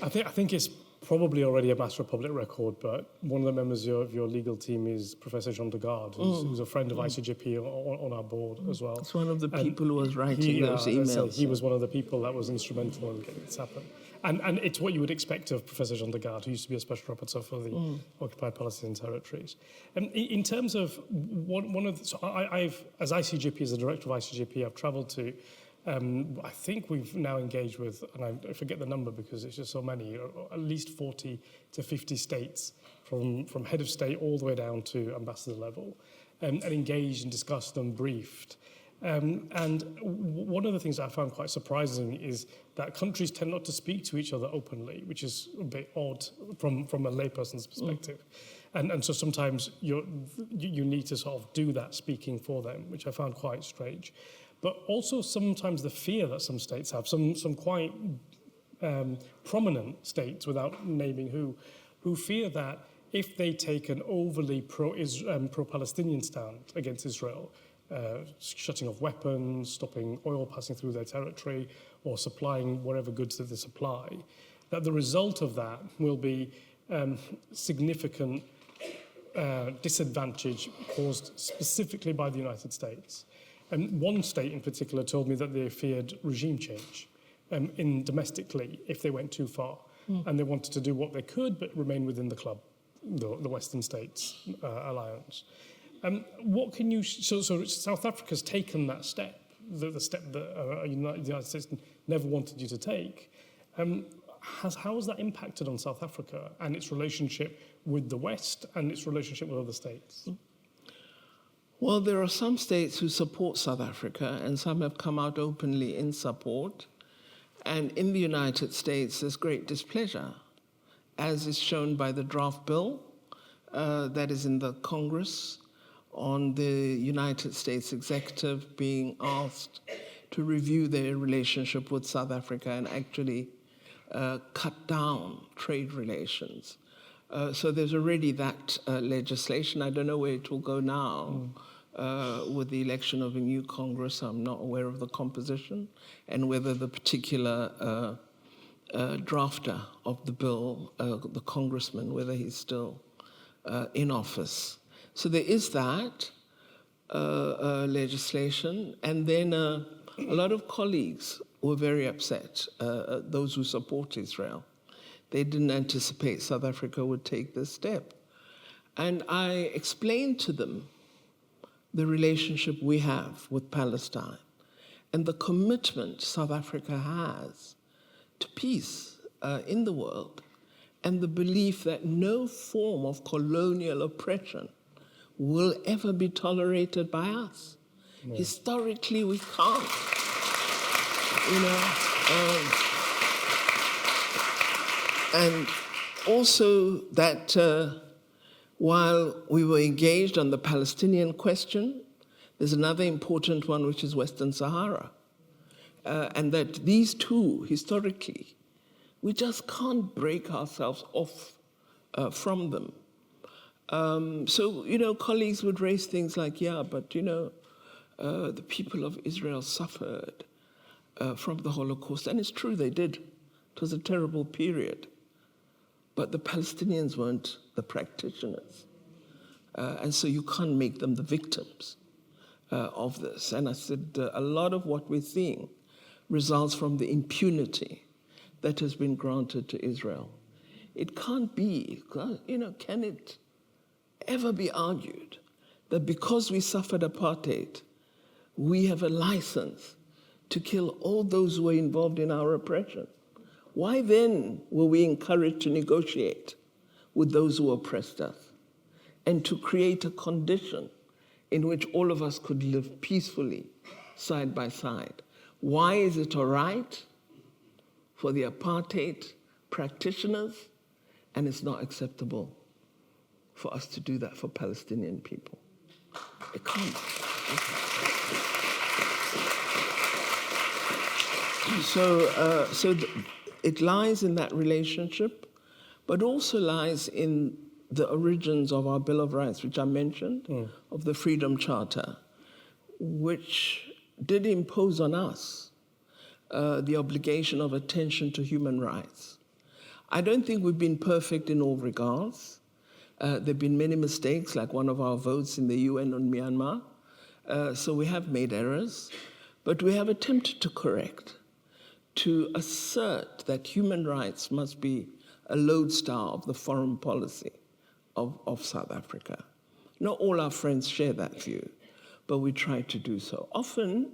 I think it's probably already a matter of public record, but one of the members of your legal team is Professor Jean de Garde, who's a friend of ICJP on our board as well. It's one of the people who was writing those emails. He was one of the people that was instrumental in getting this happen. And it's what you would expect of Professor Jean de Garde, who used to be a special rapporteur for the occupied Palestinian territories. In terms of one of the, so I've, as ICJP, as the director of ICJP, I've travelled to, I think we've now engaged with, and I forget the number because it's just so many, at least 40 to 50 states, from head of state all the way down to ambassador level, and engaged and discussed and briefed. And one of the things I found quite surprising is that countries tend not to speak to each other openly, which is a bit odd from a layperson's perspective. And so sometimes you need to sort of do that speaking for them, which I found quite strange. But also sometimes the fear that some states have, some quite prominent states, without naming who fear that if they take an overly pro-Palestinian stand against Israel, shutting off weapons, stopping oil passing through their territory, or supplying whatever goods that they supply, that the result of that will be significant disadvantage caused specifically by the United States. And one state in particular told me that they feared regime change domestically if they went too far. And they wanted to do what they could, but remain within the club, the Western States alliance. What can you... So South Africa's taken that step, the step that the United States never wanted you to take. How has that impacted on South Africa and its relationship with the West and its relationship with other states? Well, there are some states who support South Africa, and some have come out openly in support. And in the United States, there's great displeasure, as is shown by the draft bill that is in the Congress on the United States executive being asked to review their relationship with South Africa and actually cut down trade relations. So there's already that legislation. I don't know where it will go now with the election of a new Congress. I'm not aware of the composition and whether the particular drafter of the bill, the congressman, whether he's still in office. So there is that legislation. And then a lot of colleagues were very upset, those who support Israel. They didn't anticipate South Africa would take this step. And I explained to them the relationship we have with Palestine and the commitment South Africa has to peace in the world and the belief that no form of colonial oppression will ever be tolerated by us. No. Historically, we can't. And also that while we were engaged on the Palestinian question, there's another important one, which is Western Sahara. And that these two, historically, we just can't break ourselves off from them. So, colleagues would raise things like, yeah, but, the people of Israel suffered from the Holocaust. And it's true, they did. It was a terrible period. But the Palestinians weren't the practitioners. And so you can't make them the victims of this. And I said, a lot of what we're seeing results from the impunity that has been granted to Israel. It can't be, can it ever be argued that because we suffered apartheid, we have a license to kill all those who were involved in our oppression? Why then were we encouraged to negotiate with those who oppressed us and to create a condition in which all of us could live peacefully side by side? Why is it all right for the apartheid practitioners and it's not acceptable for us to do that for Palestinian people? It can't. So it lies in that relationship, but also lies in the origins of our Bill of Rights, which I mentioned, of the Freedom Charter, which did impose on us the obligation of attention to human rights. I don't think we've been perfect in all regards. There have been many mistakes, like one of our votes in the UN on Myanmar. So we have made errors, but we have attempted to correct, to assert that human rights must be a lodestar of the foreign policy of South Africa. Not all our friends share that view, but we try to do so. Often,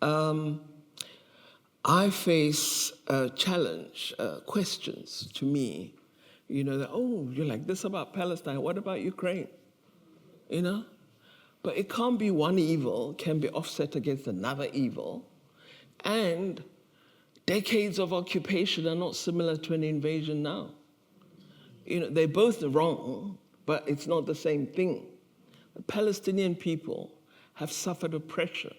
I face challenge, questions to me, that, oh, you're like this about Palestine, what about Ukraine? But it can't be one evil can be offset against another evil. And decades of occupation are not similar to an invasion now. They're both wrong, but it's not the same thing. The Palestinian people have suffered oppression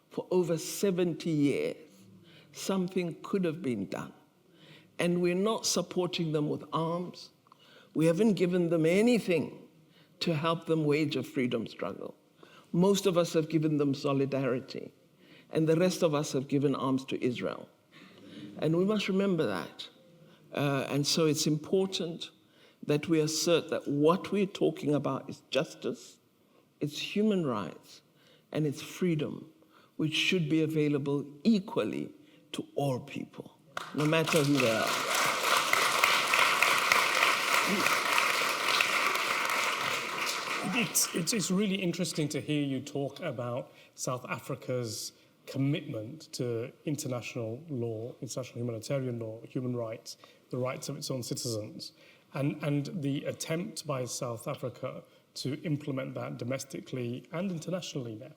for over 70 years. Something could have been done. And we're not supporting them with arms. We haven't given them anything to help them wage a freedom struggle. Most of us have given them solidarity, and the rest of us have given arms to Israel. And we must remember that. And so it's important that we assert that what we're talking about is justice, it's human rights, and it's freedom, which should be available equally to all people, no matter who they are. It's really interesting to hear you talk about South Africa's commitment to international law, international humanitarian law, human rights, the rights of its own citizens, and the attempt by South Africa to implement that domestically and internationally now.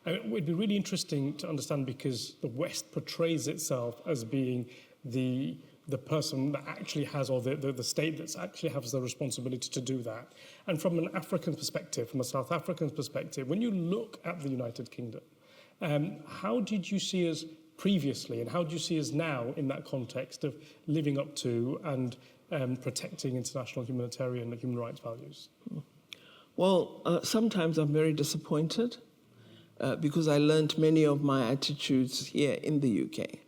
And it would be really interesting to understand, because the West portrays itself as being the person that actually has, or the state that actually has the responsibility to do that. And from an African perspective, from a South African perspective, when you look at the United Kingdom, how did you see us previously, and how do you see us now in that context of living up to and protecting international humanitarian and human rights values? Well, sometimes I'm very disappointed because I learned many of my attitudes here in the UK.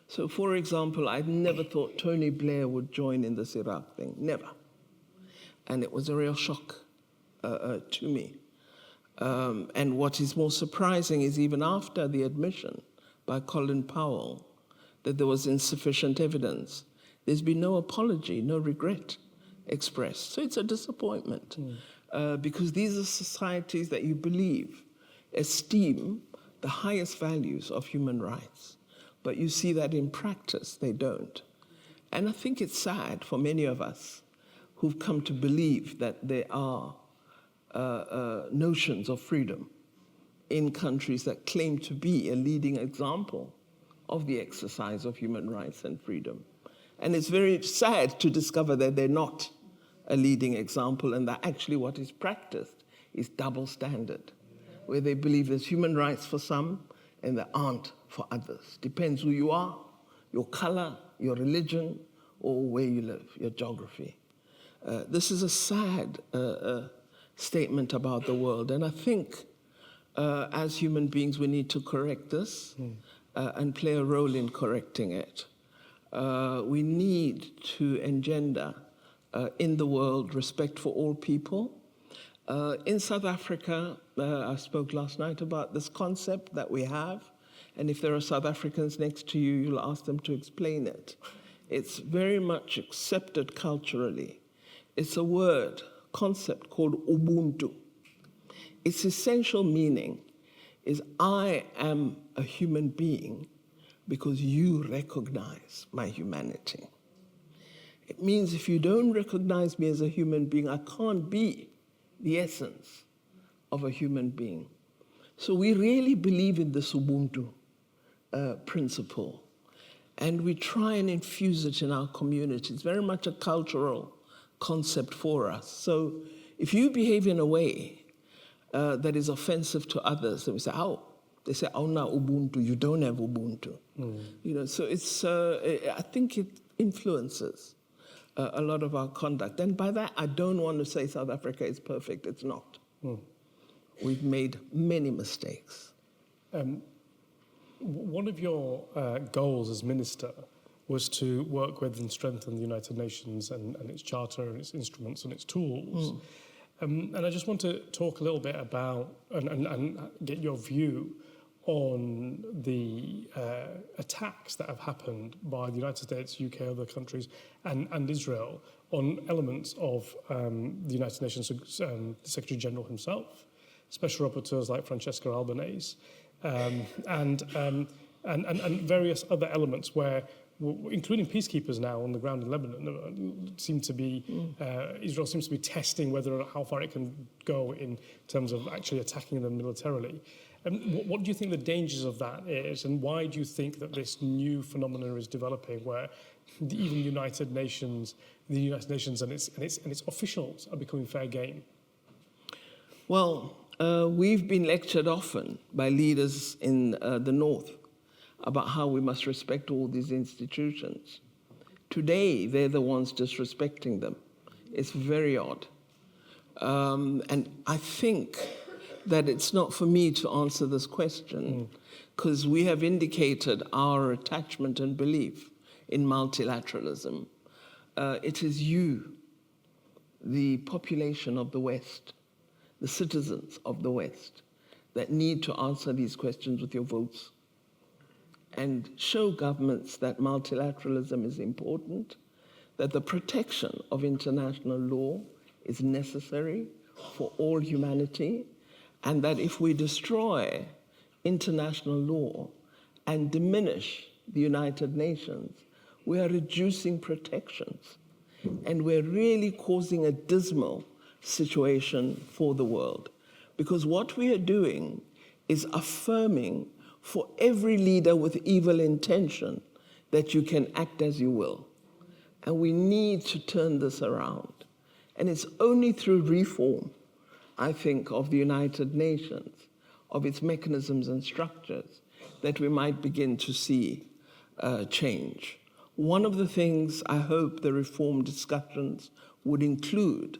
So, for example, I never thought Tony Blair would join in this Iraq thing, never. And it was a real shock to me. And what is more surprising is even after the admission by Colin Powell that there was insufficient evidence, there's been no apology, no regret expressed. So it's a disappointment because these are societies that you believe esteem the highest values of human rights. But you see that in practice, they don't. And I think it's sad for many of us who've come to believe that there are notions of freedom in countries that claim to be a leading example of the exercise of human rights and freedom. And it's very sad to discover that they're not a leading example, and that actually what is practiced is double standard, where they believe there's human rights for some and there aren't for others. Depends who you are, your color, your religion, or where you live, your geography. This is a sad statement about the world, and I think as human beings we need to correct this and play a role in correcting it. We need to engender in the world respect for all people. In South Africa, I spoke last night about this concept that we have, and if there are South Africans next to you, you'll ask them to explain it. It's very much accepted culturally. It's a word, concept called Ubuntu. Its essential meaning is I am a human being because you recognize my humanity. It means if you don't recognize me as a human being, I can't be the essence of a human being. So we really believe in this Ubuntu principle, and we try and infuse it in our community. It's very much a cultural concept for us. So if you behave in a way that is offensive to others, then we say, oh, they say, oh, now Ubuntu, you don't have Ubuntu. You know, so it's, I think it influences a lot of our conduct. And by that, I don't want to say South Africa is perfect. It's not. We've made many mistakes. One of your goals as minister was to work with and strengthen the United Nations and its charter and its instruments and its tools. And I just want to talk a little bit about and get your view on the attacks that have happened by the United States, UK, other countries, and Israel on elements of the United Nations Secretary General himself, special rapporteurs like Francesca Albanese, and various other elements where, including peacekeepers now on the ground in Lebanon, seem to be Israel seems to be testing how far it can go in terms of actually attacking them militarily. What do you think the dangers of that is, and why do you think that this new phenomenon is developing, where even the United Nations and its officials are becoming fair game? Well, we've been lectured often by leaders in the North about how we must respect all these institutions. Today, they're the ones disrespecting them. It's very odd. And I think that it's not for me to answer this question, because we have indicated our attachment and belief in multilateralism. It is you the population of the West, the citizens of the West, that need to answer these questions with your votes and show governments that multilateralism is important, that the protection of international law is necessary for all humanity, and that if we destroy international law and diminish the United Nations, we are reducing protections, and we're really causing a dismal situation for the world. Because what we are doing is affirming for every leader with evil intention that you can act as you will. And we need to turn this around. And it's only through reform, I think, of the United Nations, of its mechanisms and structures, that we might begin to see change. One of the things I hope the reform discussions would include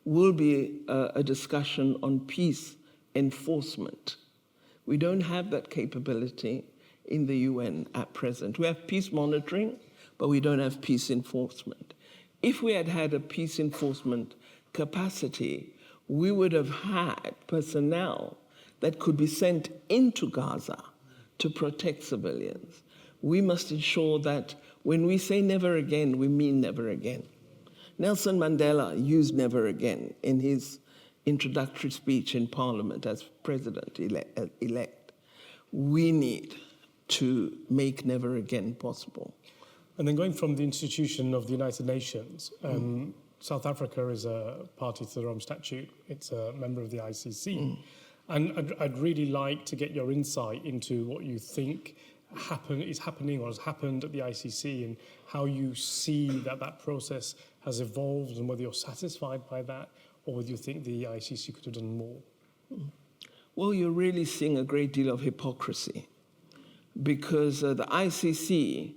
will be a discussion on peace enforcement. We don't have that capability in the UN at present. We have peace monitoring, but we don't have peace enforcement. If we had had a peace enforcement capacity, we would have had personnel that could be sent into Gaza to protect civilians. We must ensure that when we say never again, we mean never again. Nelson Mandela used never again in his introductory speech in Parliament as president-elect. We need to make never again possible. And then going from the institution of the United Nations, South Africa is a party to the Rome Statute. It's a member of the ICC. And I'd really like to get your insight into what you think is happening or has happened at the ICC, and how you see that process has evolved, and whether you're satisfied by that, or whether you think the ICC could have done more. Well, you're really seeing a great deal of hypocrisy, because the ICC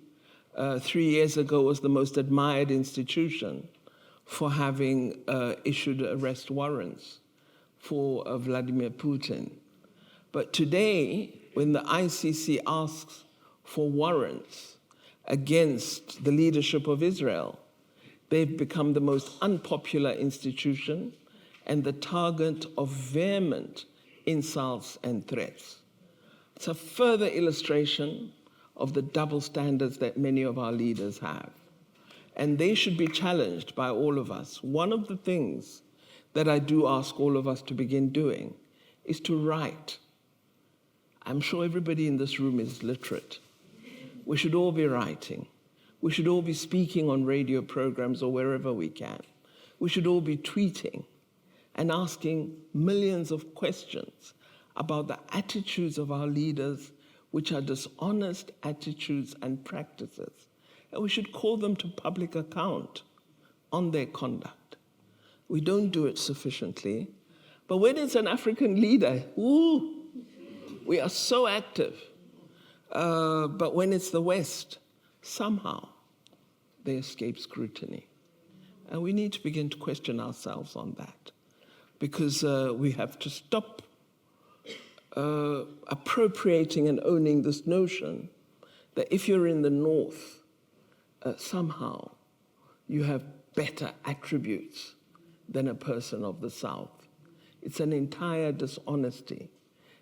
3 years ago was the most admired institution for having issued arrest warrants for Vladimir Putin. But today, when the ICC asks for warrants against the leadership of Israel, they've become the most unpopular institution and the target of vehement insults and threats. It's a further illustration of the double standards that many of our leaders have. And they should be challenged by all of us. One of the things that I do ask all of us to begin doing is to write. I'm sure everybody in this room is literate. We should all be writing. We should all be speaking on radio programs or wherever we can. We should all be tweeting and asking millions of questions about the attitudes of our leaders, which are dishonest attitudes and practices. And we should call them to public account on their conduct. We don't do it sufficiently. But when it's an African leader, we are so active. But when it's the West, somehow they escape scrutiny. And we need to begin to question ourselves on that, because we have to stop appropriating and owning this notion that if you're in the North, somehow you have better attributes than a person of the South. It's an entire dishonesty,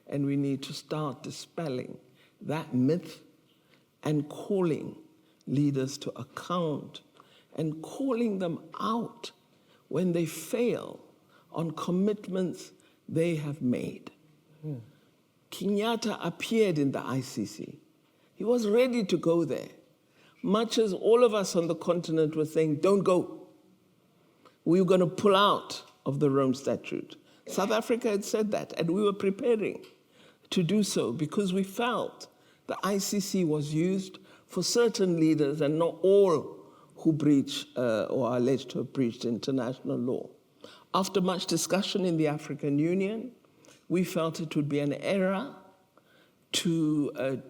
and we need to start dispelling that myth and calling leaders to account and calling them out when they fail on commitments they have made. Kenyatta appeared in the ICC. He was ready to go there, much as all of us on the continent were saying, don't go. We were going to pull out of the Rome Statute. South Africa had said that, and we were preparing to do so because we felt the ICC was used for certain leaders and not all who breach or are alleged to have breached international law. After much discussion in the African Union, we felt it would be an error to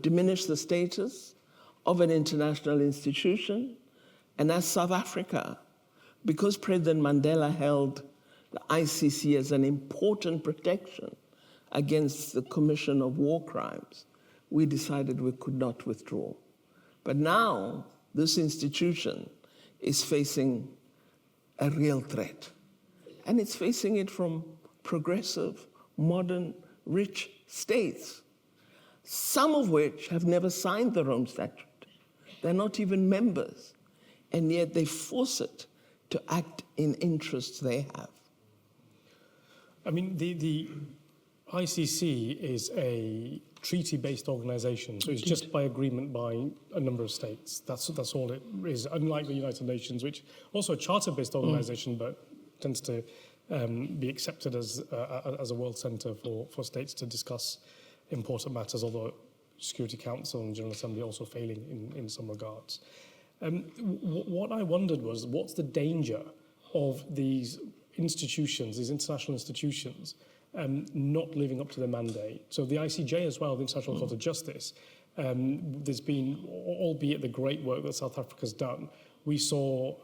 diminish the status of an international institution. And as South Africa, because President Mandela held the ICC as an important protection against the commission of war crimes, we decided we could not withdraw. But now, this institution is facing a real threat. And it's facing it from progressive, modern, rich states, some of which have never signed the Rome Statute. They're not even members, and yet they force it to act in interests they have. I mean, the ICC is a treaty-based organization, so it's just by agreement by a number of states. That's all it is, unlike the United Nations, which also a charter-based organization, but tends to be accepted as a world center for states to discuss important matters, although Security Council and General Assembly also failing in some regards. What I wondered was, what's the danger of these institutions, these international institutions, not living up to their mandate? So the ICJ as well, the International Court of Justice, there's been, albeit the great work that South Africa's done, we saw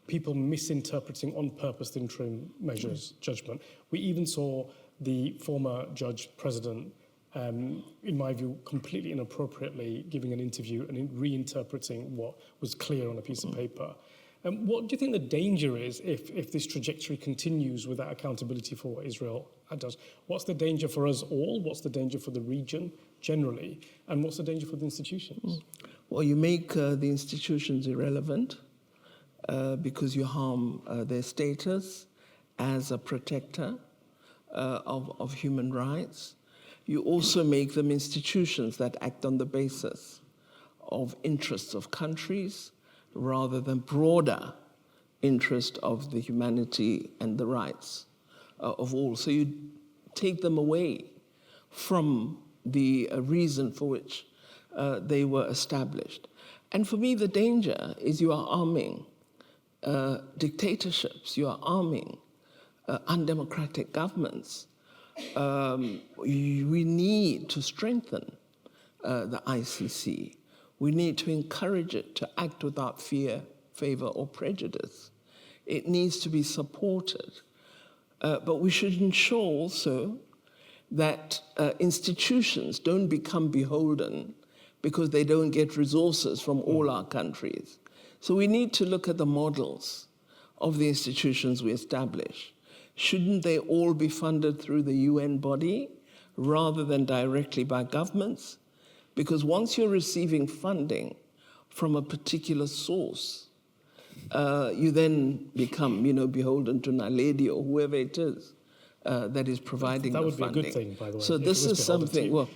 people misinterpreting on purpose the interim measures judgment. We even saw the former judge president, in my view, completely inappropriately giving an interview and reinterpreting what was clear on a piece of paper. What do you think the danger is if this trajectory continues without accountability for what Israel does? What's the danger for us all? What's the danger for the region generally? And what's the danger for the institutions? Well, you make the institutions irrelevant because you harm their status as a protector of human rights. You also make them institutions that act on the basis of interests of countries rather than broader interest of the humanity and the rights of all. So you take them away from the reason for which they were established. And for me, the danger is you are arming dictatorships, you are arming undemocratic governments. We need to strengthen the ICC. We need to encourage it to act without fear, favor, or prejudice. It needs to be supported. But we should ensure also that institutions don't become beholden because they don't get resources from all our countries. So we need to look at the models of the institutions we establish. Shouldn't they all be funded through the UN body rather than directly by governments? Because once you're receiving funding from a particular source, you then become, beholden to Naledi or whoever it is that is providing the funding. That would be a good thing, by the way. So this is something, well,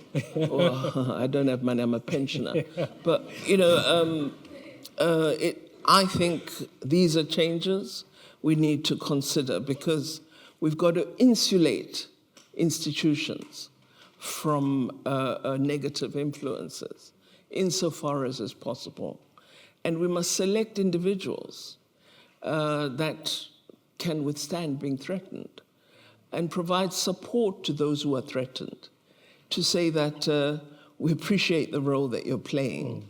I don't have money, I'm a pensioner. But, I think these are changes we need to consider because we've got to insulate institutions from negative influences insofar as is possible. And we must select individuals that can withstand being threatened and provide support to those who are threatened, to say that we appreciate the role that you're playing.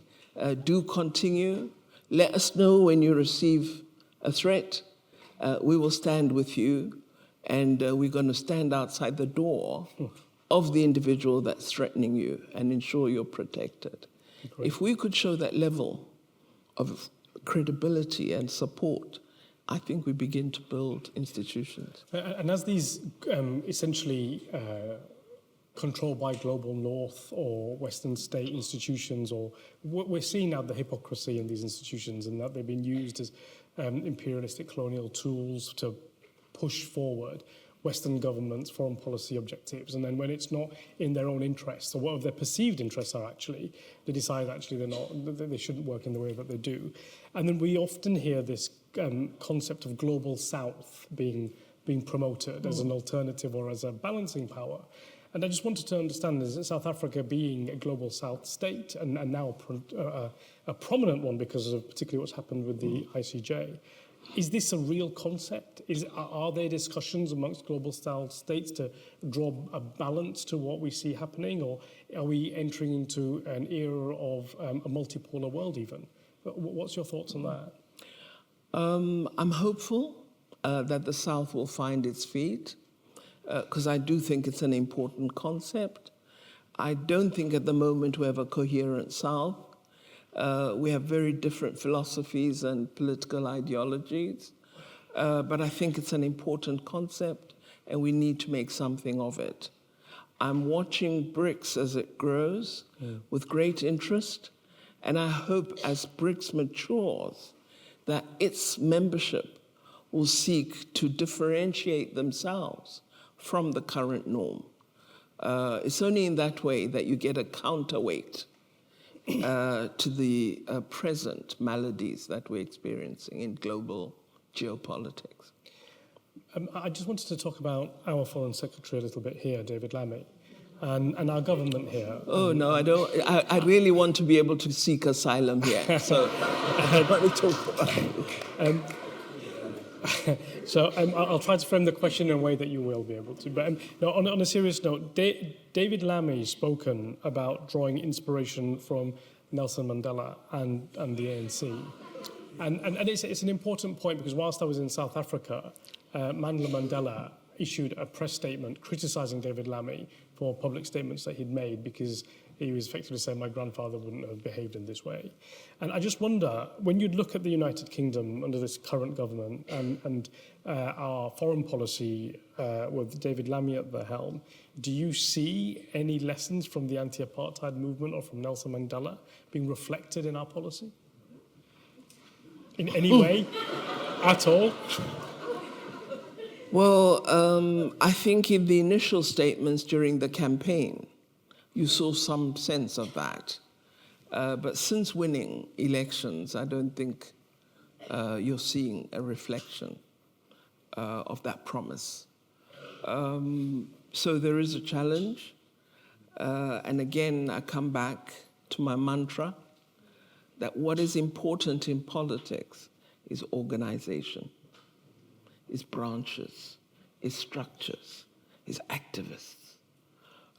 Do continue. Let us know when you receive a threat. We will stand with you, and we're going to stand outside the door of the individual that's threatening you and ensure you're protected. Great. If we could show that level of credibility and support, I think we begin to build institutions. And as these essentially controlled by global north or Western state institutions, or we're seeing now the hypocrisy in these institutions and that they've been used as imperialistic colonial tools to push forward Western governments' foreign policy objectives, and then when it's not in their own interests, or what their perceived interests are actually, they decide actually they shouldn't work in the way that they do. And then we often hear this concept of global south being promoted as an alternative or as a balancing power. And I just wanted to understand, is South Africa being a global south state and now a prominent one because of particularly what's happened with the ICJ, is this a real concept? Are there discussions amongst global south states to draw a balance to what we see happening, or are we entering into an era of a multipolar world even? What's your thoughts on that? I'm hopeful that the South will find its feet, because I do think it's an important concept. I don't think at the moment we have a coherent South. We have very different philosophies and political ideologies. But I think it's an important concept, and we need to make something of it. I'm watching BRICS as it grows with great interest, and I hope as BRICS matures that its membership will seek to differentiate themselves from the current norm. It's only in that way that you get a counterweight to the present maladies that we're experiencing in global geopolitics. I just wanted to talk about our Foreign Secretary a little bit here, David Lammy, and our government here. Oh, no, I don't. I really want to be able to seek asylum here, so let me talk about it. So I'll try to frame the question in a way that you will be able to. But no, on a serious note, David Lammy spoken about drawing inspiration from Nelson Mandela and the ANC. And it's an important point because whilst I was in South Africa, Mandela issued a press statement criticising David Lammy for public statements that he'd made because he was effectively saying my grandfather wouldn't have behaved in this way. And I just wonder, when you look at the United Kingdom under this current government and our foreign policy with David Lammy at the helm, do you see any lessons from the anti-apartheid movement or from Nelson Mandela being reflected in our policy? In any way at all? Well, I think in the initial statements during the campaign, you saw some sense of that. But since winning elections, I don't think you're seeing a reflection of that promise. So there is a challenge. And again, I come back to my mantra that what is important in politics is organization, is branches, is structures, is activists.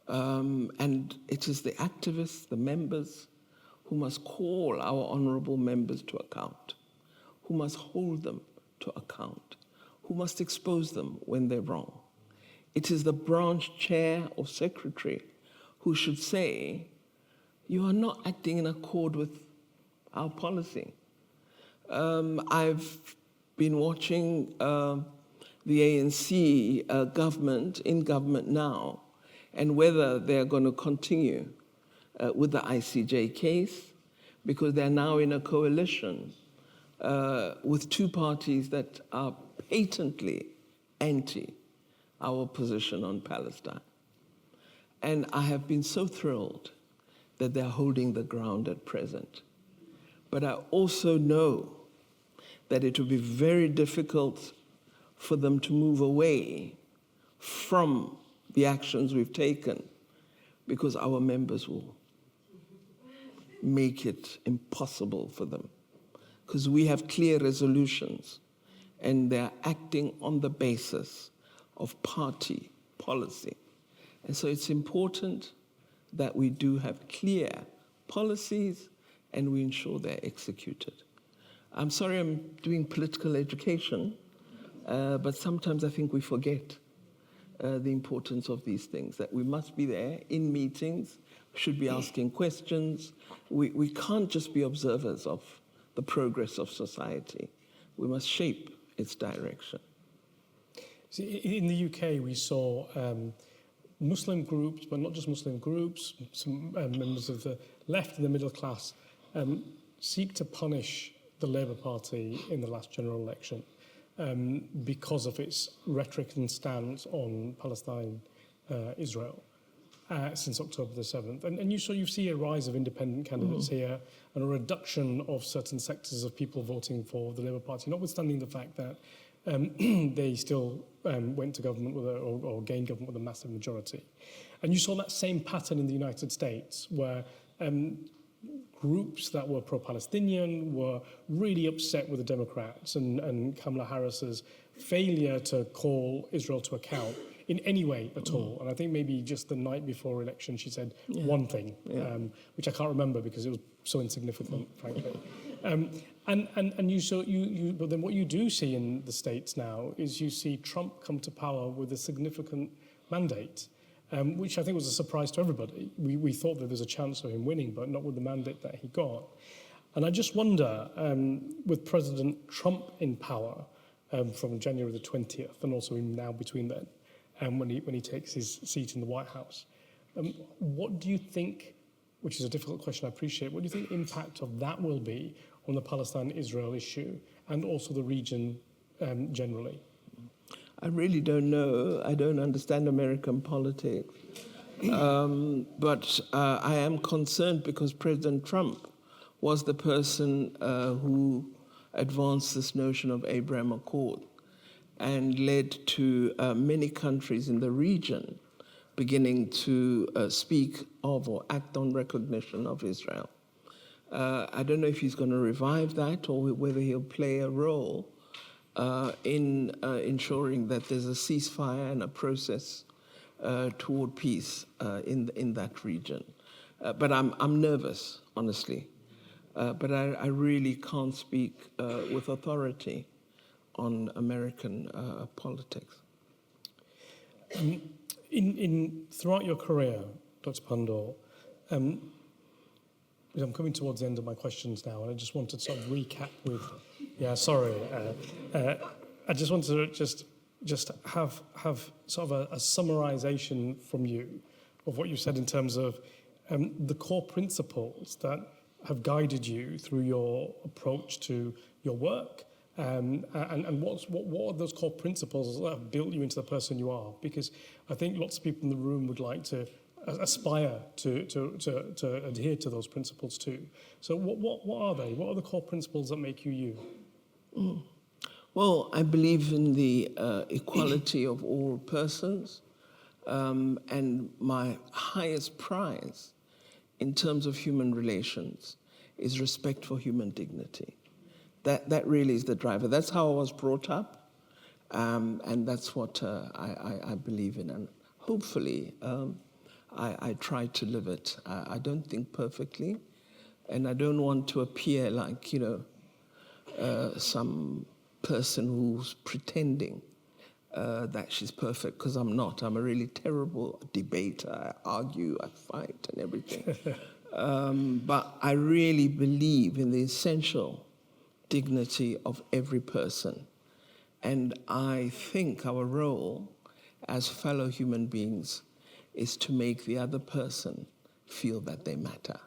And it is the activists, the members, who must call our honorable members to account, who must hold them to account, who must expose them when they're wrong. It is the branch chair or secretary who should say, you are not acting in accord with our policy. I've been watching the ANC government, in government now, and whether they're going to continue with the ICJ case, because they're now in a coalition with two parties that are patently anti our position on Palestine. And I have been so thrilled that they're holding the ground at present. But I also know that it will be very difficult for them to move away from the actions we've taken, because our members will make it impossible for them. Because we have clear resolutions, and they're acting on the basis of party policy. And so it's important that we do have clear policies and we ensure they're executed. I'm sorry I'm doing political education, but sometimes I think we forget the importance of these things, that we must be there in meetings, we should be asking questions. We can't just be observers of the progress of society. We must shape its direction. See, in the UK, we saw Muslim groups, but not just Muslim groups, some members of the left and the middle class seek to punish the Labour Party in the last general election because of its rhetoric and stance on Palestine, Israel, since October the 7th. And you see a rise of independent candidates here and a reduction of certain sectors of people voting for the Labour Party, notwithstanding the fact that they still went to government with or gained government with a massive majority. And you saw that same pattern in the United States, where groups that were pro-Palestinian were really upset with the Democrats and Kamala Harris's failure to call Israel to account in any way at all. And I think maybe just the night before election she said one thing, which I can't remember because it was so insignificant, frankly. But then what you do see in the States now is you see Trump come to power with a significant mandate, which I think was a surprise to everybody. We thought that there was a chance of him winning, but not with the mandate that he got. And I just wonder, with President Trump in power, from January the 20th, and also now between then, and when he takes his seat in the White House. What do you think, which is a difficult question, I appreciate, what do you think the impact of that will be on the Palestine-Israel issue and also the region generally? I really don't know. I don't understand American politics. But I am concerned because President Trump was the person who advanced this notion of Abraham Accord and led to many countries in the region beginning to speak of or act on recognition of Israel. I don't know if he's going to revive that or whether he'll play a role in ensuring that there's a ceasefire and a process toward peace in that region. But I'm nervous, honestly. But I really can't speak with authority on American politics. Throughout your career, Dr. Pandor, I'm coming towards the end of my questions now, and I just wanted to sort of recap with, I just wanted to just have sort of a summarization from you of what you said in terms of the core principles that have guided you through your approach to your work, and what are those core principles that have built you into the person you are? Because I think lots of people in the room would like to aspire to adhere to those principles too. So what are they? What are the core principles that make you you? Well, I believe in the equality of all persons, and my highest prize in terms of human relations is respect for human dignity. That really is the driver. That's how I was brought up, and that's what I believe in. And hopefully, I try to live it. I don't think perfectly, and I don't want to appear like, some person who's pretending that she's perfect, because I'm not. I'm a really terrible debater. I argue, I fight, and everything. But I really believe in the essential dignity of every person. And I think our role as fellow human beings is to make the other person feel that they matter.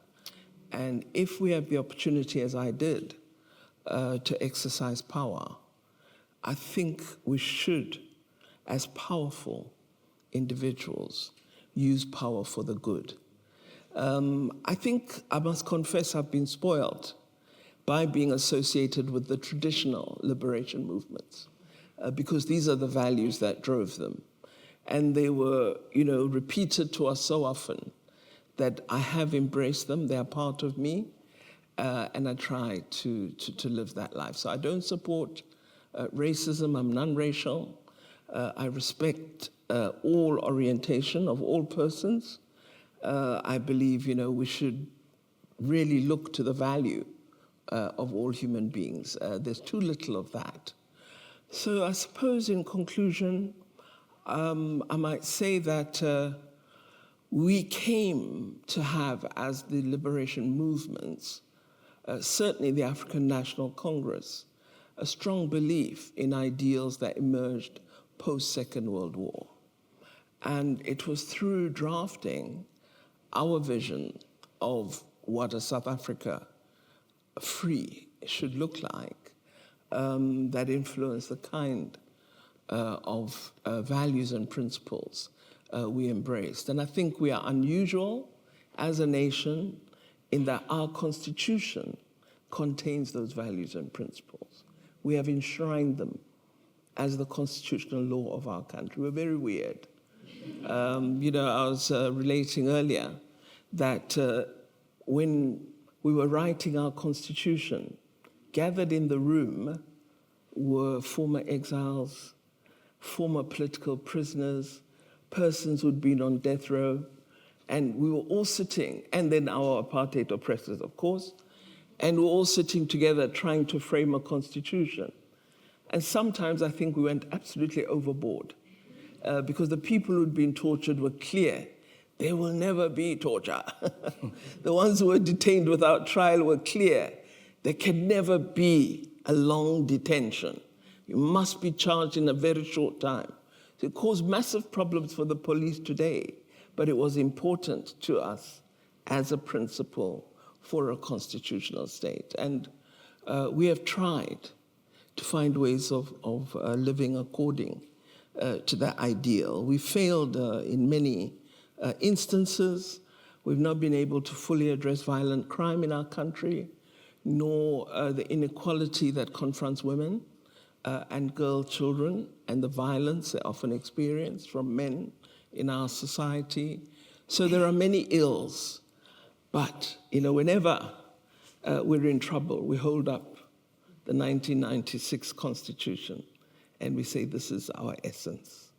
And if we have the opportunity, as I did, to exercise power, I think we should, as powerful individuals, use power for the good. I think I must confess I've been spoiled by being associated with the traditional liberation movements, because these are the values that drove them. And they were, repeated to us so often that I have embraced them. They are part of me, and I try to live that life. So I don't support racism. I'm non-racial. I respect all orientation of all persons. I believe, we should really look to the value of all human beings. There's too little of that. So I suppose in conclusion, I might say that we came to have, as the liberation movements, certainly the African National Congress, a strong belief in ideals that emerged post-Second World War. And it was through drafting our vision of what a South Africa free should look like that influenced the kind of values and principles we embraced. And I think we are unusual as a nation in that our Constitution contains those values and principles. We have enshrined them as the constitutional law of our country. We're very weird. I was relating earlier that when we were writing our Constitution, gathered in the room were former exiles, former political prisoners, persons who'd been on death row, and we were all sitting, and then our apartheid oppressors, of course, and we were all sitting together trying to frame a constitution. And sometimes I think we went absolutely overboard because the people who'd been tortured were clear. There will never be torture. The ones who were detained without trial were clear. There can never be a long detention. You must be charged in a very short time. So it caused massive problems for the police today, but it was important to us as a principle for a constitutional state. And we have tried to find ways of living according to that ideal. We failed in many instances. We've not been able to fully address violent crime in our country, nor the inequality that confronts women and girl children, and the violence they often experience from men in our society. So there are many ills, but whenever we're in trouble, we hold up the 1996 Constitution and we say this is our essence.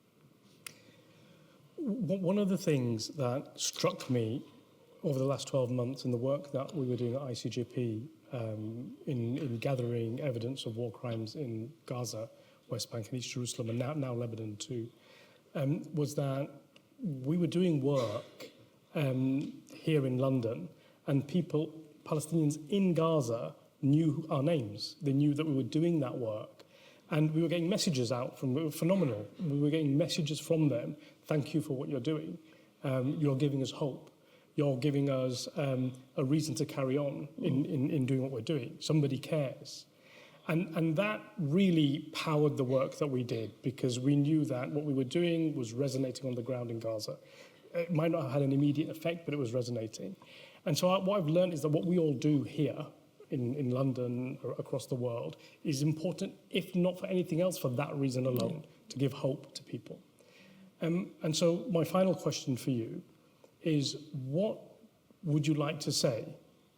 One of the things that struck me over the last 12 months in the work that we were doing at ICJP in gathering evidence of war crimes in Gaza, West Bank and East Jerusalem, and now Lebanon too, was that we were doing work here in London, and Palestinians in Gaza knew our names. They knew that we were doing that work. And we were getting messages out from them. It was phenomenal. We were getting messages from them. Thank you for what you're doing. You're giving us hope. You're giving us a reason to carry on in doing what we're doing. Somebody cares. And that really powered the work that we did, because we knew that what we were doing was resonating on the ground in Gaza. It might not have had an immediate effect, but it was resonating. And so what I've learned is that what we all do here in London or across the world is important, if not for anything else, for that reason alone, to give hope to people. And so my final question for you is, what would you like to say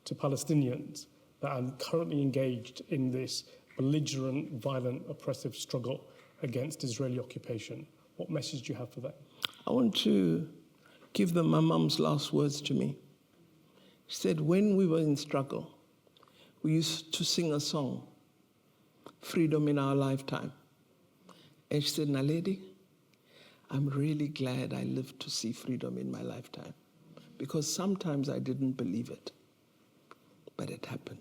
to Palestinians that are currently engaged in this belligerent, violent, oppressive struggle against Israeli occupation? What message do you have for them? I want to give them my mum's last words to me. She said, when we were in struggle, we used to sing a song, Freedom in Our Lifetime. And she said, Naledi, I'm really glad I lived to see freedom in my lifetime, because sometimes I didn't believe it, but it happened.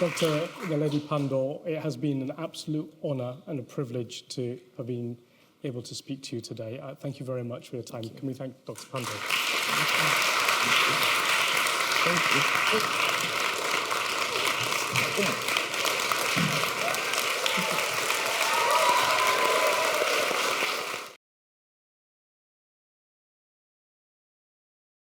Dr. Naledi Pandor, it has been an absolute honour and a privilege to have been able to speak to you today. Thank you very much for your time. Can we thank Dr. Pandor? Thank you.